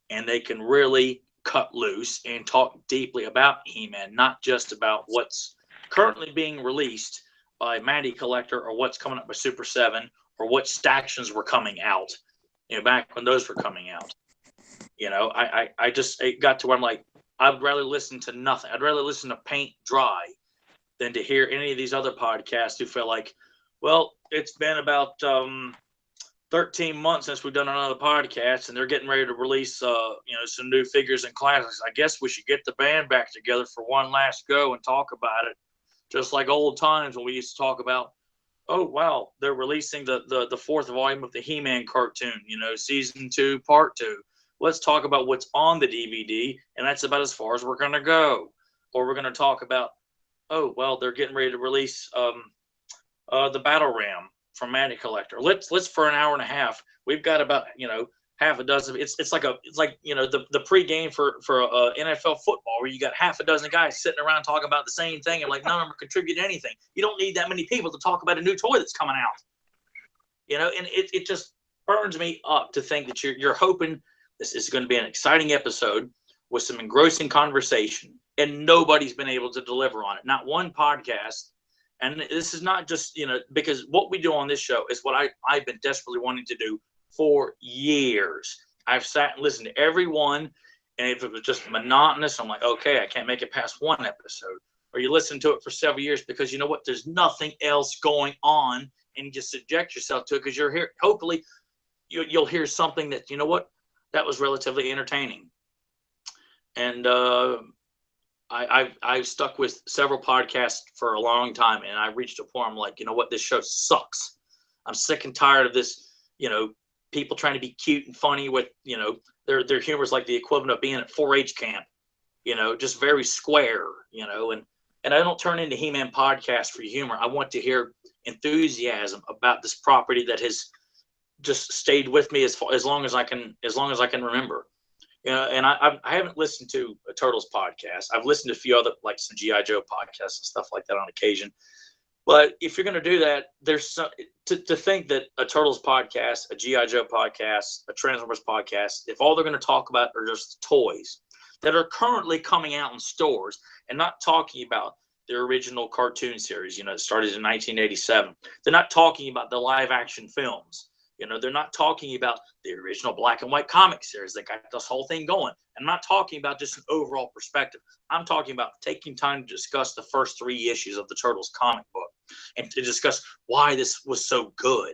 and they can really cut loose and talk deeply about He-Man, not just about what's currently being released by Matty Collector, or what's coming up by Super 7, or what stactions were coming out, back when those were coming out. It got to where I'm like, I'd rather listen to nothing. I'd rather listen to paint dry than to hear any of these other podcasts who feel like, well, it's been about 13 months since we've done another podcast, and they're getting ready to release some new figures and classics. I guess we should get the band back together for one last go and talk about it, just like old times when we used to talk about, oh wow, they're releasing the fourth volume of the He-Man cartoon, season 2, part 2. Let's talk about what's on the DVD, and that's about as far as we're going to go. Or we're going to talk about, oh well, they're getting ready to release the Battle Ram from Matty Collector. Let's for an hour and a half. We've got about half a dozen. It's like the pregame for NFL football, where you got half a dozen guys sitting around talking about the same thing, and like none of them contribute anything. You don't need that many people to talk about a new toy that's coming out. And it just burns me up to think that you're hoping this is going to be an exciting episode with some engrossing conversation, and nobody's been able to deliver on it. Not one podcast And this is not just, because what we do on this show is what I've been desperately wanting to do for years. I've sat and listened to every one, and if it was just monotonous, I'm like, okay, I can't make it past one episode. Or you listen to it for several years because you know what? There's nothing else going on, and you just subject yourself to it because you're here. Hopefully, you'll hear something that, you know what? That was relatively entertaining. And I've stuck with several podcasts for a long time, and I reached a point I'm like, you know what, this show sucks. I'm sick and tired of this, people trying to be cute and funny with, their humor is like the equivalent of being at 4-H camp, just very square, and I don't turn into He-Man podcast for humor. I want to hear enthusiasm about this property that has just stayed with me as long as I can remember. And I haven't listened to a Turtles podcast. I've listened to a few other, like some G.I. Joe podcasts and stuff like that on occasion. But if you're going to do that, there's to think that a Turtles podcast, a G.I. Joe podcast, a Transformers podcast, if all they're going to talk about are just toys that are currently coming out in stores, and not talking about the original cartoon series, that started in 1987. They're not talking about the live action films. They're not talking about the original black and white comic series that got this whole thing going. I'm not talking about just an overall perspective. I'm talking about taking time to discuss the first 3 issues of the Turtles comic book and to discuss why this was so good,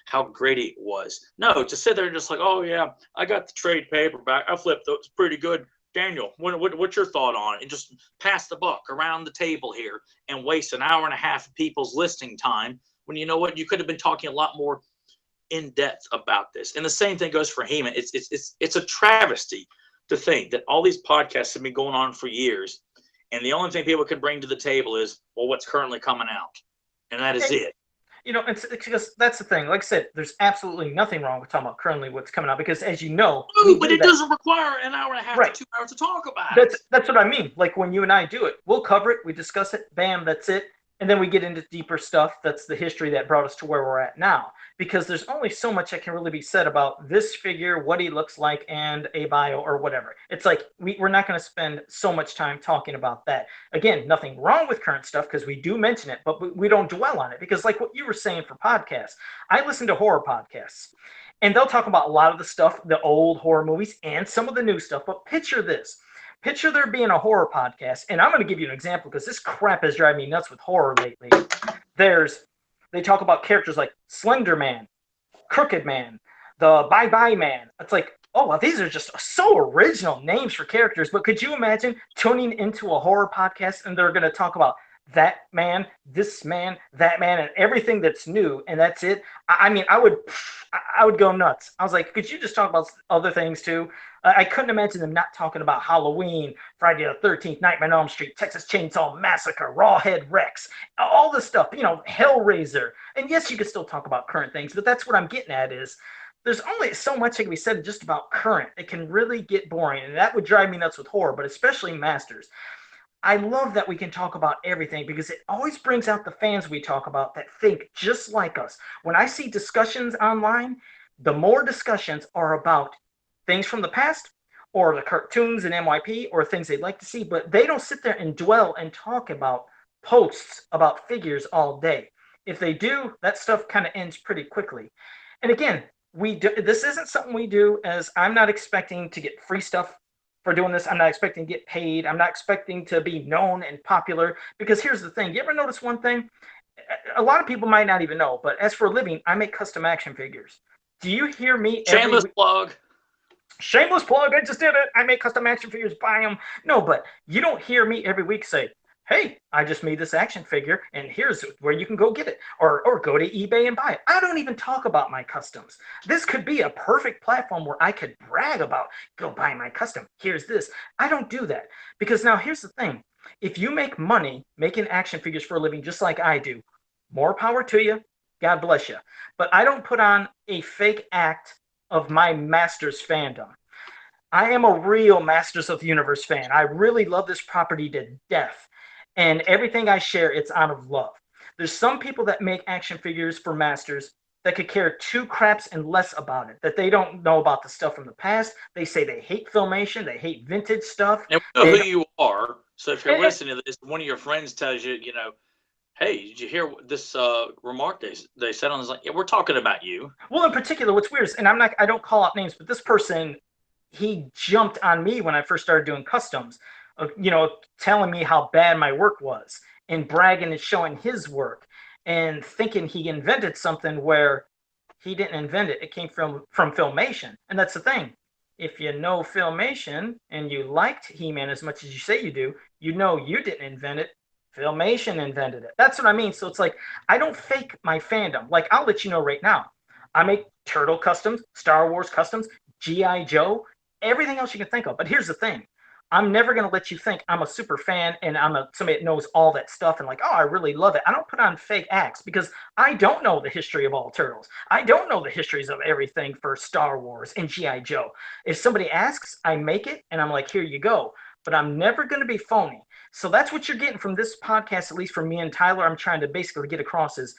how great it was. No, to sit there and just like, oh, yeah, I got the trade paperback. I flipped it. It's pretty good. Daniel, what's your thought on it? And just pass the buck around the table here and waste an hour and a half of people's listening time when you know what? You could have been talking a lot more in depth about this. And the same thing goes for He-Man. It's a travesty to think that all these podcasts have been going on for years, and the only thing people can bring to the table is, well, what's currently coming out, and that is it. It's because that's the thing. Like I said, there's absolutely nothing wrong with talking about currently what's coming out, because as you know, but it doesn't require an hour and a half to 2 hours to talk about it. That's what I mean. Like when you and I do it, we'll cover it, we discuss it, bam, that's it. And then we get into deeper stuff. That's the history that brought us to where we're at now. Because there's only so much that can really be said about this figure, what he looks like, and a bio or whatever. It's like we're not going to spend so much time talking about that. Again, nothing wrong with current stuff because we do mention it, but we don't dwell on it. Because like what you were saying for podcasts, I listen to horror podcasts. And they'll talk about a lot of the stuff, the old horror movies, and some of the new stuff. But picture this. Picture there being a horror podcast, and I'm going to give you an example because this crap is driving me nuts with horror lately. They talk about characters like Slender Man, Crooked Man, the Bye Bye Man. It's like, oh, well, these are just so original names for characters, but could you imagine tuning into a horror podcast and they're going to talk about that man, this man, that man, and everything that's new, and that's it? I mean, I would go nuts. I was like, could you just talk about other things too? I couldn't imagine them not talking about Halloween, Friday the 13th, Nightmare on Elm Street, Texas Chainsaw Massacre, Rawhead Rex, all this stuff, Hellraiser. And yes, you could still talk about current things, but that's what I'm getting at is there's only so much that can be said just about current. It can really get boring, and that would drive me nuts with horror, but especially Masters. I love that we can talk about everything because it always brings out the fans we talk about that think just like us. When I see discussions online, the more discussions are about things from the past or the cartoons and MYP or things they'd like to see, but they don't sit there and dwell and talk about posts about figures all day. If they do, that stuff kind of ends pretty quickly. And again, this isn't something we do, as I'm not expecting to get free stuff for doing this. I'm not expecting to get paid. I'm not expecting to be known and popular, because here's the thing. You ever notice one thing? A lot of people might not even know, but as for a living, I make custom action figures. Do you hear me? Shameless plug. Shameless plug. I just did it. I make custom action figures. Buy them. No, but you don't hear me every week say, hey, I just made this action figure, and here's where you can go get it, or go to eBay and buy it. I don't even talk about my customs. This could be a perfect platform where I could brag about, go buy my custom. Here's this. I don't do that, because now here's the thing. If you make money making action figures for a living just like I do, more power to you. God bless you. But I don't put on a fake act of my Masters fandom. I am a real Masters of the Universe fan. I really love this property to death. And everything I share, it's out of love. There's some people that make action figures for Masters that could care 2 craps and less about it, that they don't know about the stuff from the past. They say they hate Filmation, they hate vintage stuff. And we know who you are. So if you're listening to this, one of your friends tells you, hey, did you hear this remark they said on this? Like, yeah, we're talking about you. Well, in particular, what's weird is, and I don't call out names, but this person, he jumped on me when I first started doing customs, telling me how bad my work was and bragging and showing his work and thinking he invented something where he didn't invent it. It came from Filmation, and that's the thing. If you know Filmation and you liked He-Man as much as you say you do, you know you didn't invent it. Filmation invented it. That's what I mean. So it's like I don't fake my fandom. Like I'll let you know right now. I make Turtle customs, Star Wars customs, G.I. Joe, everything else you can think of. But here's the thing. I'm never going to let you think I'm a super fan and somebody that knows all that stuff and like, oh, I really love it. I don't put on fake acts because I don't know the history of all turtles. I don't know the histories of everything for Star Wars and G.I. Joe. If somebody asks, I make it and I'm like, here you go. But I'm never going to be phony. So that's what you're getting from this podcast, at least from me and Tyler. I'm trying to basically get across is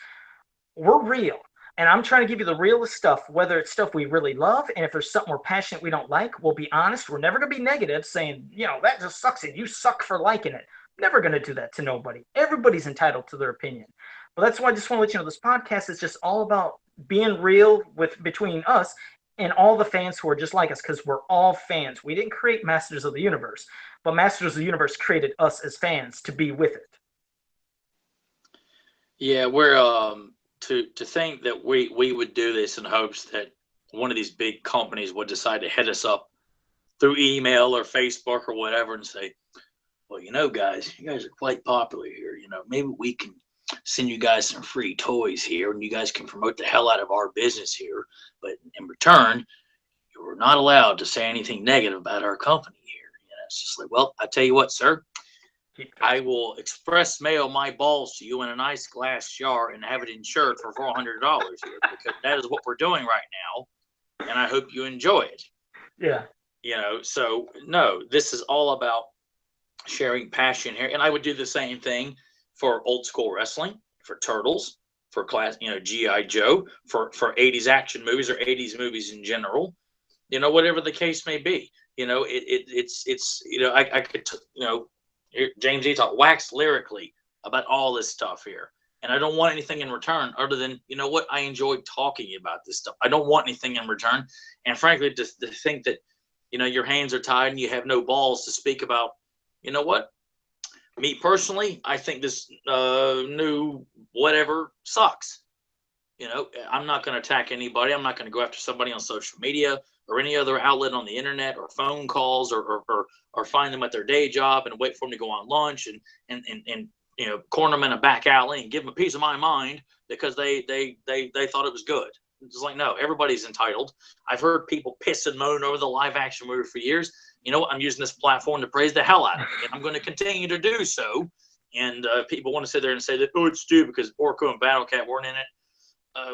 we're real. And I'm trying to give you the realest stuff, whether it's stuff we really love, and if there's something we're passionate we don't like, we'll be honest. We're never going to be negative, saying, that just sucks and you suck for liking it. Never going to do that to nobody. Everybody's entitled to their opinion. But that's why I just want to let you know this podcast is just all about being real between us and all the fans who are just like us, because we're all fans. We didn't create Masters of the Universe, but Masters of the Universe created us as fans to be with it. Yeah, we're to think that we would do this in hopes that one of these big companies would decide to hit us up through email or Facebook or whatever and say, well, guys, you guys are quite popular here. Maybe we can send you guys some free toys here and you guys can promote the hell out of our business here. But in return, you're not allowed to say anything negative about our company here. It's just like, well, I tell you what, sir, I will express mail my balls to you in a nice glass jar and have it insured for $400 here, because that is what we're doing right now, and I hope you enjoy it. Yeah. So no, this is all about sharing passion here, and I would do the same thing for old school wrestling, for Turtles, for class, G.I. Joe, for 80s action movies or 80s movies in general, whatever the case may be. I could, James E. talk wax lyrically about all this stuff here. And I don't want anything in return other than, I enjoyed talking about this stuff. I don't want anything in return. And frankly, to think that, your hands are tied and you have no balls to speak about, me personally, I think this new whatever sucks. I'm not going to attack anybody. I'm not going to go after somebody on social media or any other outlet on the internet or phone calls or find them at their day job and wait for them to go on lunch and corner them in a back alley and give them a piece of my mind because they thought it was good. It's like, no, everybody's entitled. I've heard people piss and moan over the live action movie for years. I'm using this platform to praise the hell out of it, and I'm going to continue to do so. And people want to sit there and say that, oh, it's stupid because Orko and Battle Cat weren't in it.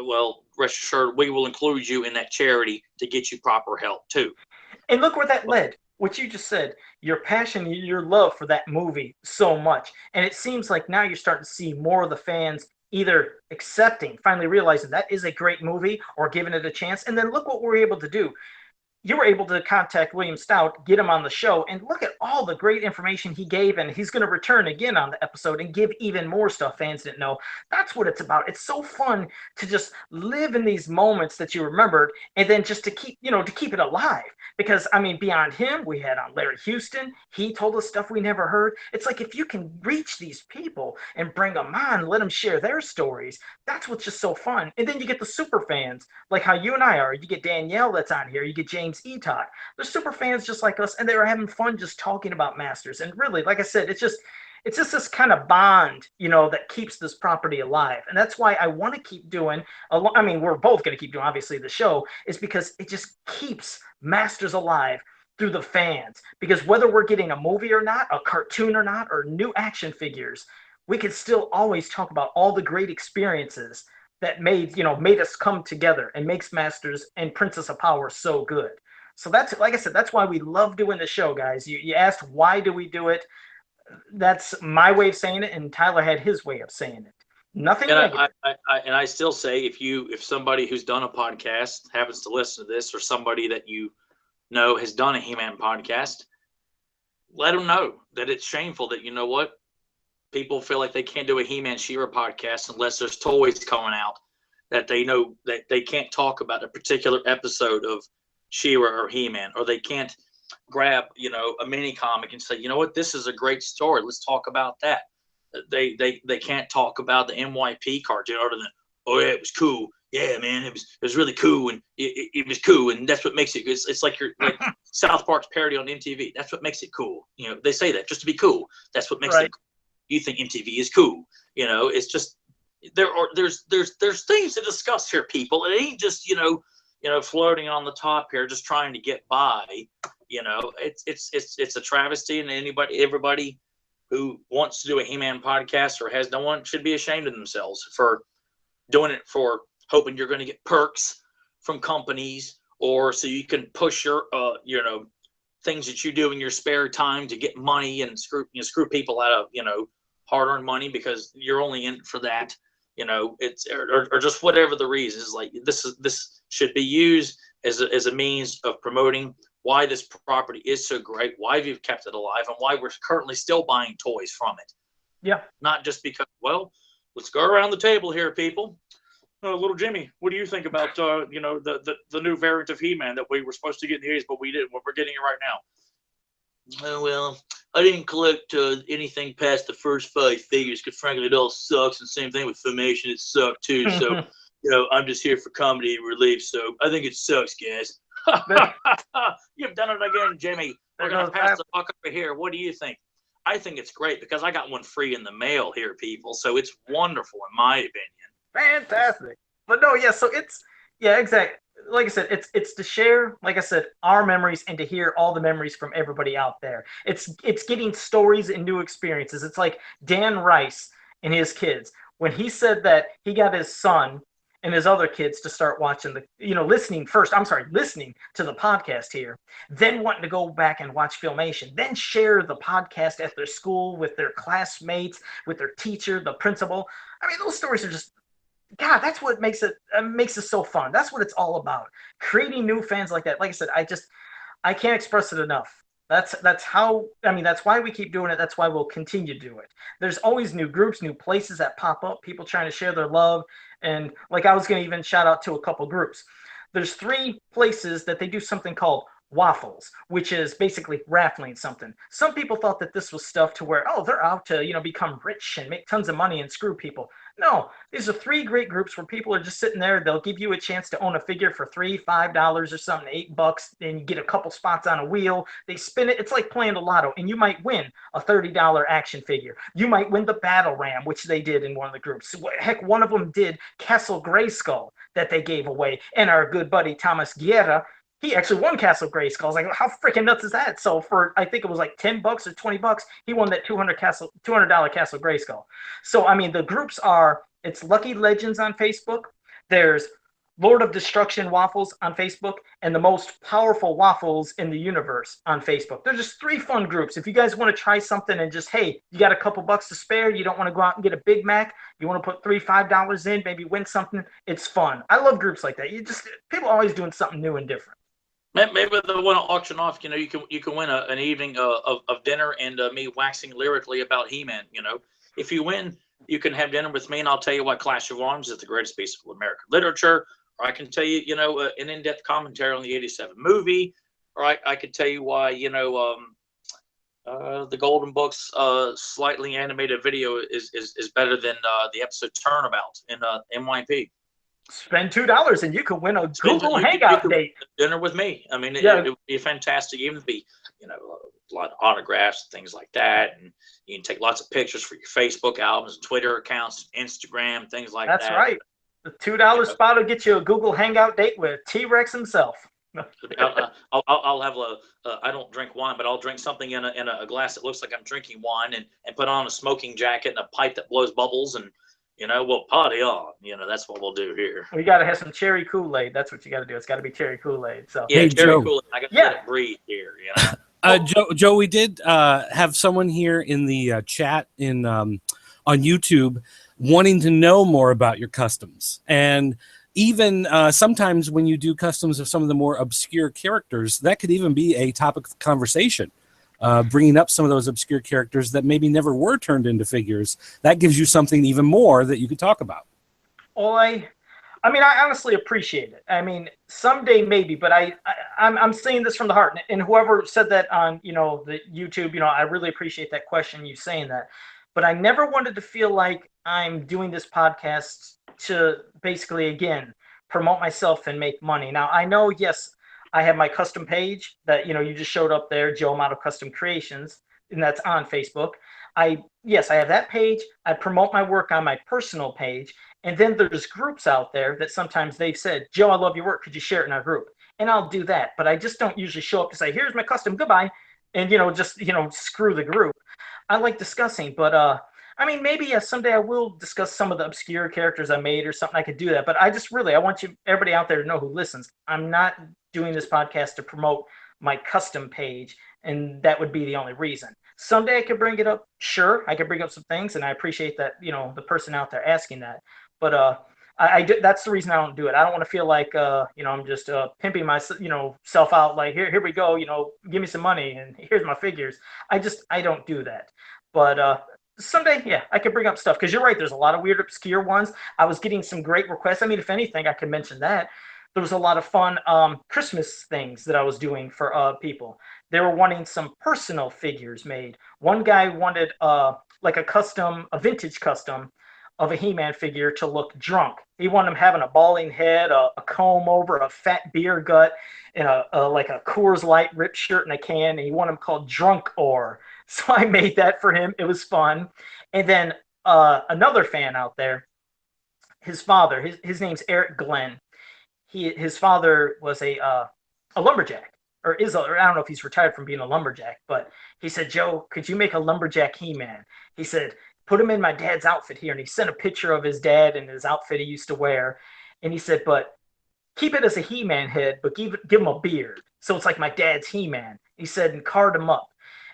Well, rest assured, we will include you in that charity to get you proper help too. And look where that led. What you just said, your passion, your love for that movie so much. And it seems like now you're starting to see more of the fans either accepting, finally realizing that is a great movie or giving it a chance. And then look what we're able to do. You were able to contact William Stout, get him on the show, and look at all the great information he gave, and he's going to return again on the episode and give even more stuff fans didn't know. That's what it's about. It's so fun to just live in these moments that you remembered, and then just to keep it alive. Because, beyond him, we had on Larry Houston. He told us stuff we never heard. It's like if you can reach these people and bring them on, let them share their stories, that's what's just so fun. And then you get the super fans, like how you and I are. You get Danielle that's on here. You get James E-Talk. They're super fans just like us, and they were having fun just talking about Masters. And really, like I said, it's just this kind of bond, that keeps this property alive. And that's why I want to keep doing, we're both going to keep doing, obviously, the show, is because it just keeps Masters alive through the fans. Because whether we're getting a movie or not, a cartoon or not, or new action figures, we can still always talk about all the great experiences that made us come together and makes Masters and Princess of Power so good. So that's, like I said, that's why we love doing the show, guys. You asked why do we do it? That's my way of saying it, and Tyler had his way of saying it. Nothing negative. I still say if somebody who's done a podcast happens to listen to this, or somebody that has done a He-Man podcast, let them know that it's shameful that people feel like they can't do a He-Man She-Ra podcast unless there's toys coming out that they know that they can't talk about a particular episode of She-Ra or He-Man, or they can't grab, a mini comic and say, you know what, this is a great story. Let's talk about that. They can't talk about the MYP cartoon other than, oh yeah, it was cool. Yeah, man, it was really cool, and it was cool, and that's what makes it. It's like South Park's parody on MTV. That's what makes it cool. They say that just to be cool. That's what makes it cool. You think MTV is cool. It's just there's things to discuss here, people. It ain't just floating on the top here, just trying to get by. It's a travesty, and everybody who wants to do a He-Man podcast or has no one should be ashamed of themselves for doing it, for hoping you're going to get perks from companies, or so you can push your things that you do in your spare time to get money and screw people out of hard-earned money because you're only in for that. It's or just whatever the reason is. Like this should be used as a means of promoting why this property is so great, why we've kept it alive, and why we're currently still buying toys from it. Yeah. Not just because, well, let's go around the table here, people. Little Jimmy, what do you think about the new variant of He-Man that we were supposed to get in the 80s, but we didn't? We're getting it right now. Well, I didn't collect anything past the first 5 figures because, frankly, it all sucks. And same thing with Filmation, it sucked too. So, I'm just here for comedy relief. So I think it sucks, guys. You've done it again, Jimmy. We're gonna pass the buck over here. What do you think? I think it's great because I got one free in the mail here, people. So it's wonderful in my opinion. Fantastic. But no, yeah, so exactly. Like I said, it's to share, like I said, our memories and to hear all the memories from everybody out there. It's getting stories and new experiences. It's like Dan Rice and his kids. When he said that he got his son and his other kids to start watching listening to the podcast here, then wanting to go back and watch Filmation, then share the podcast at their school with their classmates, with their teacher, the principal. I mean, those stories are just, God, that's what makes it so fun. That's what it's all about. Creating new fans like that. Like I said, I can't express it enough. That's why we keep doing it. That's why we'll continue to do it. There's always new groups, new places that pop up, people trying to share their love. And like I was going to even shout out to a couple groups. There's 3 places that they do something called waffles, which is basically raffling something. Some people thought that this was stuff to where, they're out to, become rich and make tons of money and screw people. No, these are 3 great groups where people are just sitting there. They'll give you a chance to own a figure for $3, $5 or something, $8, and you get a couple spots on a wheel. They spin it. It's like playing the lotto, and you might win a $30 action figure. You might win the Battle Ram, which they did in one of the groups. Heck, one of them did Castle Grayskull that they gave away, and our good buddy Thomas Guerra, he actually won Castle Grayskull. I was like, how freaking nuts is that? So for, I think it was like $10 or $20, he won that $200 Castle Grayskull. So, I mean, the groups it's Lucky Legends on Facebook. There's Lord of Destruction Waffles on Facebook, and the Most Powerful Waffles in the Universe on Facebook. They're just 3 fun groups. If you guys want to try something and just, hey, you got a couple bucks to spare, you don't want to go out and get a Big Mac, you want to put $3, $5 in, maybe win something, it's fun. I love groups like that. People are always doing something new and different. Maybe they want to auction off. You can win an evening of dinner and me waxing lyrically about He-Man. If you win, you can have dinner with me, and I'll tell you why Clash of Arms is the greatest piece of American literature. Or I can tell you, an in-depth commentary on the '87 movie. Or I could tell you why, the Golden Book's slightly animated video is better than the episode Turnabout in MYP. Spend $2 and you can win a Google Hangout date. Dinner with me. I mean, it would be fantastic. Even to be, a lot of autographs, things like that, and you can take lots of pictures for your Facebook albums, Twitter accounts, Instagram, things like that. That's right. The $2 spot will get you a Google Hangout date with T-Rex himself. I'll have I don't drink wine, but I'll drink something in a glass that looks like I'm drinking wine, and put on a smoking jacket and a pipe that blows bubbles, and we'll party on. That's what we'll do here. We got to have some cherry Kool-Aid. That's what you got to do. It's got to be cherry Kool-Aid. So yeah, cherry Kool-Aid. I got to let it breathe here. Joe, we did have someone here in the chat on YouTube wanting to know more about your customs, and even sometimes when you do customs of some of the more obscure characters, that could even be a topic of conversation. bringing up some of those obscure characters that maybe never were turned into figures. That gives you something even more that you could talk about. Well, I mean, I honestly appreciate it. I mean, someday maybe, but I'm saying this from the heart. And whoever said that on, the YouTube, I really appreciate that question, you saying that. But I never wanted to feel like I'm doing this podcast to basically, again, promote myself and make money. Now, I know, yes, I have my custom page that, you just showed up there, Joe Amato Custom Creations, and that's on Facebook. Yes, I have that page. I promote my work on my personal page. And then there's groups out there that sometimes they've said, Joe, I love your work. Could you share it in our group? And I'll do that. But I just don't usually show up to say, here's my custom, goodbye. And, just, screw the group. I like discussing. But, I mean, maybe someday I will discuss some of the obscure characters I made or something. I could do that. But I want everybody out there to know who listens. I'm not doing this podcast to promote my custom page. And that would be the only reason. Someday I could bring it up. Sure, I could bring up some things. And I appreciate that, the person out there asking that. But that's the reason I don't do it. I don't want to feel like I'm just pimping myself self out. Like here we go. Give me some money and here's my figures. I don't do that. But someday, yeah, I could bring up stuff because you're right. There's a lot of weird, obscure ones. I was getting some great requests. I mean, if anything, I could mention that there was a lot of fun Christmas things that I was doing for people. They were wanting some personal figures made. One guy wanted like a vintage custom of a He-Man figure to look drunk. He wanted him having a balding head, a comb over, a fat beer gut, and like a Coors Light ripped shirt in a can. And he wanted him called Drunk Or. So I made that for him. It was fun. And then another fan out there, his father, his name's Eric Glenn. His father was a lumberjack, or I don't know if he's retired from being a lumberjack, but he said, Joe, could you make a lumberjack He-Man? He said, put him in my dad's outfit here. And he sent a picture of his dad and his outfit he used to wear. And he said, but keep it as a He-Man head, but give him a beard. So it's like my dad's He-Man. He said, and card him up.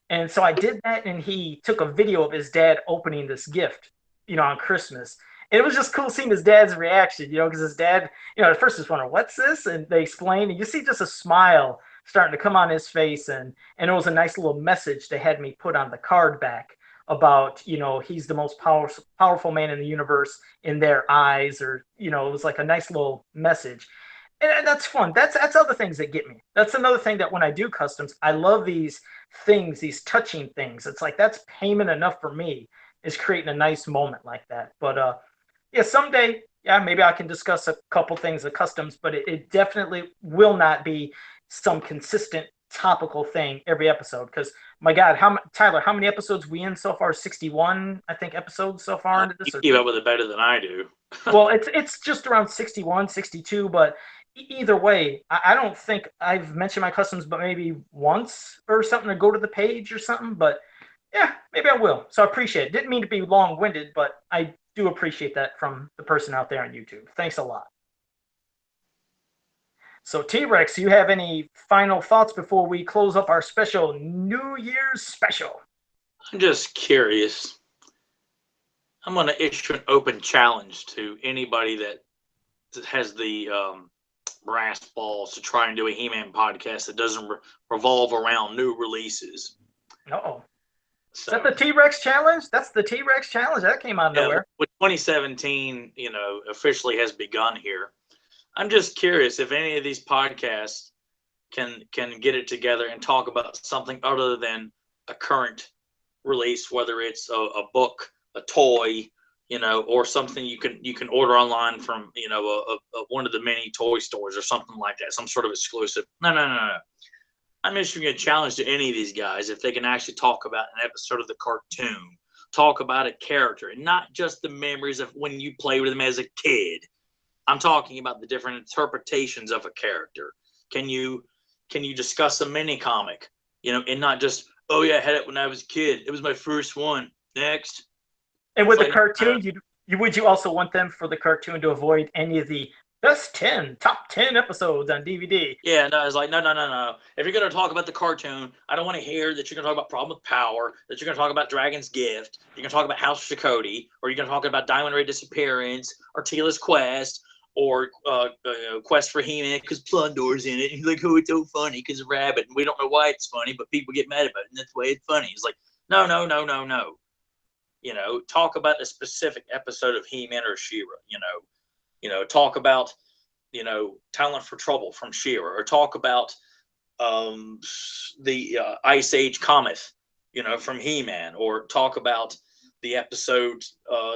And so I did that. And he took a video of his dad opening this gift, on Christmas. And it was just cool seeing his dad's reaction, because his dad, at first was wondering, what's this? And they explained, and you see just a smile starting to come on his face. And it was a nice little message they had me put on the card back about, he's the most powerful man in the universe in their eyes, or, it was like a nice little message. And that's fun. That's other things that get me. That's another thing that when I do customs, I love these things, these touching things. It's like, that's payment enough for me, is creating a nice moment like that. But, yeah, someday, maybe I can discuss a couple things of customs, but it definitely will not be some consistent topical thing every episode, because my God, Tyler, how many episodes we in so far? 61, I think, episodes so far into this. You keep up with it better than I do. Well, it's just around 61, 62, but either way, I don't think I've mentioned my customs, but maybe once or something, to go to the page or something. But yeah, maybe I will. So I appreciate it. Didn't mean to be long-winded, but I do appreciate that from the person out there on YouTube. Thanks a lot. So T-Rex, do you have any final thoughts before we close up our special New Year's special? I'm just curious. I'm going to issue an open challenge to anybody that has the brass balls to try and do a He-Man podcast that doesn't revolve around new releases. Uh-oh. So, is that the T-Rex challenge? That's the T-Rex challenge? That came out of nowhere. With 2017, officially has begun here. I'm just curious if any of these podcasts can get it together and talk about something other than a current release, whether it's a book, a toy, or something you can order online from, one of the many toy stores or something like that, some sort of exclusive. No. I'm issuing a challenge to any of these guys if they can actually talk about an episode of the cartoon, talk about a character, and not just the memories of when you played with them as a kid. I'm talking about the different interpretations of a character. Can you discuss a mini comic, and not just, oh yeah, I had it when I was a kid. It was my first one. Next. And with the cartoon, would you also want them for the cartoon to avoid any of the best top 10 episodes on DVD? Yeah, no, it's like, no. If you're going to talk about the cartoon, I don't want to hear that you're going to talk about Problem with Power, that you're going to talk about Dragon's Gift, you're going to talk about House of Chakotay, or you're going to talk about Diamond Ray Disappearance, or Tila's Quest, or Quest for He-Man because Plundor's in it. And he's like, oh, it's so funny because of Rabbit. And we don't know why it's funny, but people get mad about it, and that's why it's funny. It's like, no. Talk about a specific episode of He-Man or She-Ra. Talk about, Talent for Trouble from She-Ra, or talk about the Ice Age Comet, from He-Man, or talk about the episode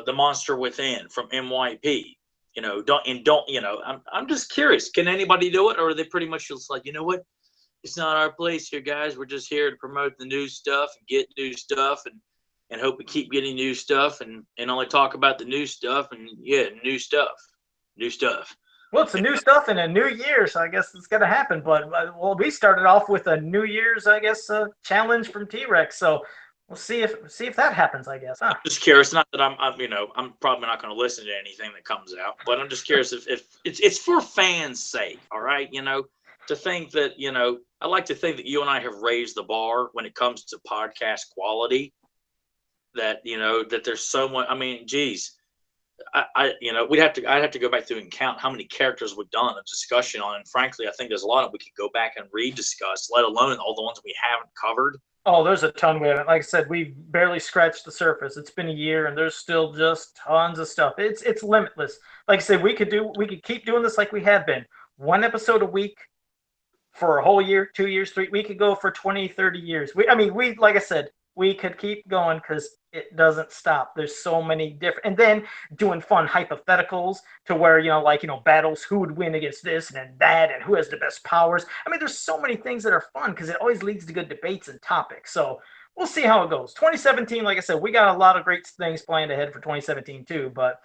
The Monster Within from MYP. I'm just curious, can anybody do it, or are they pretty much just like, you know what, it's not our place here, guys, we're just here to promote the new stuff and get new stuff and hope we keep getting new stuff and only talk about the new stuff, and new stuff. Well, it's a new stuff in a new year, so I guess it's going to happen. But we started off with a New Year's, I guess, challenge from T-Rex. So we'll see if that happens, I guess. Huh? Just curious. Not that I'm probably not going to listen to anything that comes out, but I'm just curious if it's for fans' sake. All right, to think that I like to think that you and I have raised the bar when it comes to podcast quality. That that there's so much. I mean, geez. I'd have to go back through and count how many characters we've done a discussion on, and frankly, I think there's a lot of we could go back and rediscuss, let alone all the ones we haven't covered. Oh, there's a ton we haven't. Like I said, we've barely scratched the surface. It's been a year, and there's still just tons of stuff. It's limitless. Like I said, we could keep doing this like we have been. One episode a week for a whole year, 2 years, 3. We could go for 20, 30 years. Like I said, we could keep going because it doesn't stop. There's so many different, and then doing fun hypotheticals to where, battles, who would win against this and that, and who has the best powers. I mean, there's so many things that are fun because it always leads to good debates and topics. So we'll see how it goes. 2017, like I said, we got a lot of great things planned ahead for 2017 too. But,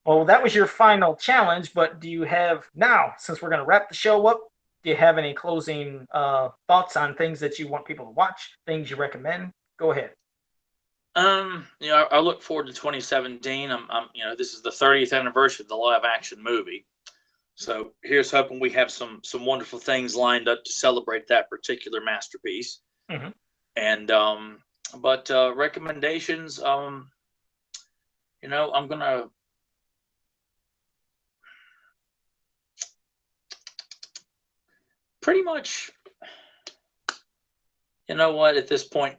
well, that was your final challenge. But do you have, now, since we're going to wrap the show up, do you have any closing thoughts on things that you want people to watch, things you recommend? Go ahead. I look forward to 2017. This is the 30th anniversary of the live action movie. So here's hoping we have some wonderful things lined up to celebrate that particular masterpiece. Mm-hmm. And, but recommendations, I'm going to, pretty much, at this point,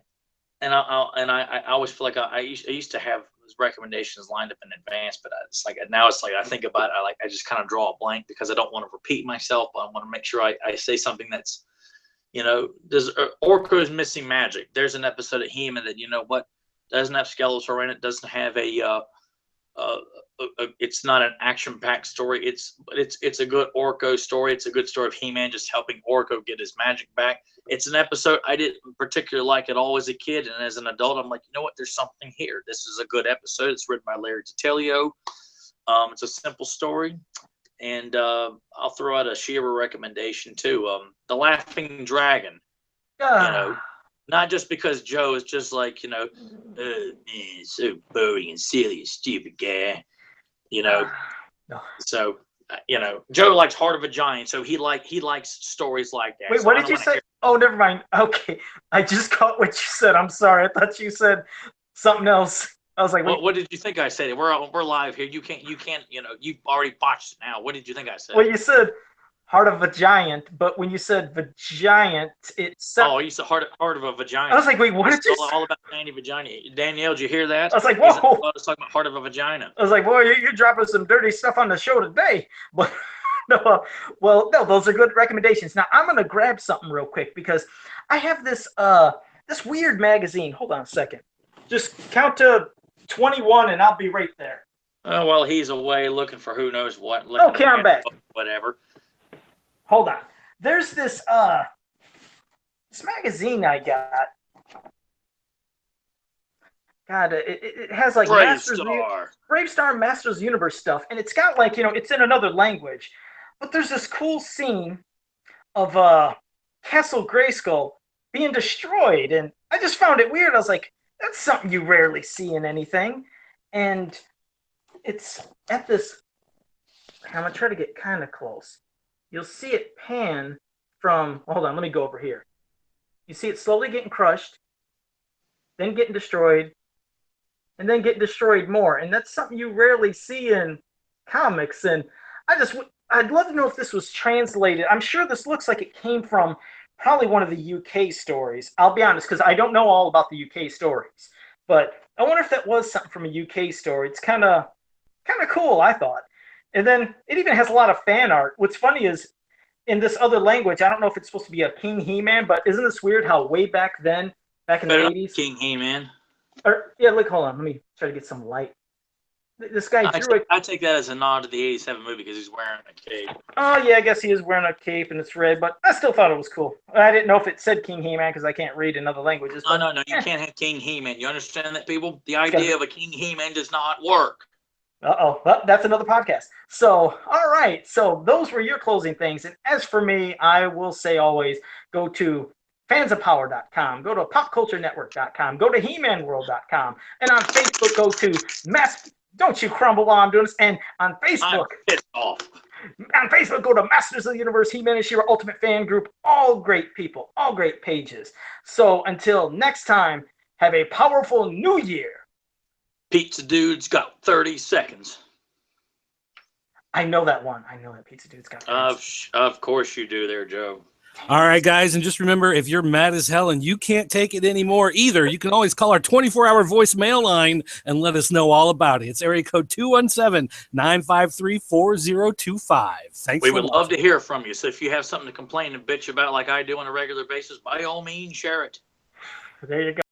and I always feel like I used to have recommendations lined up in advance, but it's like I think about it, I just kind of draw a blank because I don't want to repeat myself, but I want to make sure I say something that's, does Orko's missing magic. There's an episode of He-Man that doesn't have Skeletor in it, doesn't have it's not an action-packed story. It's a good Orko story. It's a good story of He-Man just helping Orko get his magic back. It's an episode I didn't particularly like at all as a kid, and as an adult, I'm like, you know what? There's something here. This is a good episode. It's written by Larry Titelio. It's a simple story, and I'll throw out a She-Ra recommendation too. The Laughing Dragon. Not just because Joe is just like, man, so boring and silly and stupid guy, No. So, Joe likes Heart of a Giant, so he likes stories like that. Wait, so what did you say? Oh, never mind. Okay, I just caught what you said. I'm sorry. I thought you said something else. I was like, what did you think I said? We're live here. You can't. You've already botched it now. What did you think I said? Well, you said Heart of a Giant, but when you said Vagiant, it sounded... Oh, you said Heart of a Vagina. I was like, wait, what did you say? All about Danny Vagina. Danielle, did you hear that? I was like, whoa. I was talking about Heart of a Vagina. I was like, well, you're dropping some dirty stuff on the show today. But no, those are good recommendations. Now, I'm going to grab something real quick because I have this weird magazine. Hold on a second. Just count to 21 and I'll be right there. Oh, well, he's away looking for who knows what. Okay, I'm back. Whatever. Hold on. There's this magazine I got. God, it has like Brave Star Masters Universe stuff, and it's got like, it's in another language. But there's this cool scene of Castle Grayskull being destroyed, and I just found it weird. I was like, that's something you rarely see in anything. And it's at this, I'm going to try to get kind of close. You'll see it pan from, hold on, let me go over here. You see it slowly getting crushed, then getting destroyed, and then getting destroyed more. And that's something you rarely see in comics. And I'd love to know if this was translated. I'm sure this looks like it came from probably one of the UK stories. I'll be honest, because I don't know all about the UK stories. But I wonder if that was something from a UK story. It's kind of cool, I thought. And then it even has a lot of fan art. What's funny is in this other language, I don't know if it's supposed to be a King He-Man, but isn't this weird how way back then, back in the 80s? King He-Man. Yeah, look, hold on. Let me try to get some light. This guy drew I take that as a nod to the 87 movie because he's wearing a cape. Oh, yeah, I guess he is wearing a cape and it's red, but I still thought it was cool. I didn't know if it said King He-Man because I can't read in other languages. No, you can't have King He-Man. You understand that, people? The idea of a King He-Man does not work. Uh-oh, well, that's another podcast. So, all right, so those were your closing things. And as for me, I will say always go to fansofpower.com, go to popculturenetwork.com, go to hemanworld.com, and on Facebook, go to Don't You Crumble while I'm doing this, and on Facebook, I'm pissed off. On Facebook, go to Masters of the Universe, He-Man and She-Ra Ultimate Fan Group. All great people, all great pages. So until next time, have a powerful new year. Pizza Dude's got 30 seconds. I know that one. I know that Pizza Dude's got 30 seconds. Of course you do there, Joe. All right, guys, and just remember, if you're mad as hell and you can't take it anymore either, you can always call our 24-hour voicemail line and let us know all about it. It's area code 217-953-4025. Thanks. We would love to hear from you. So if you have something to complain and bitch about like I do on a regular basis, by all means, share it. There you go.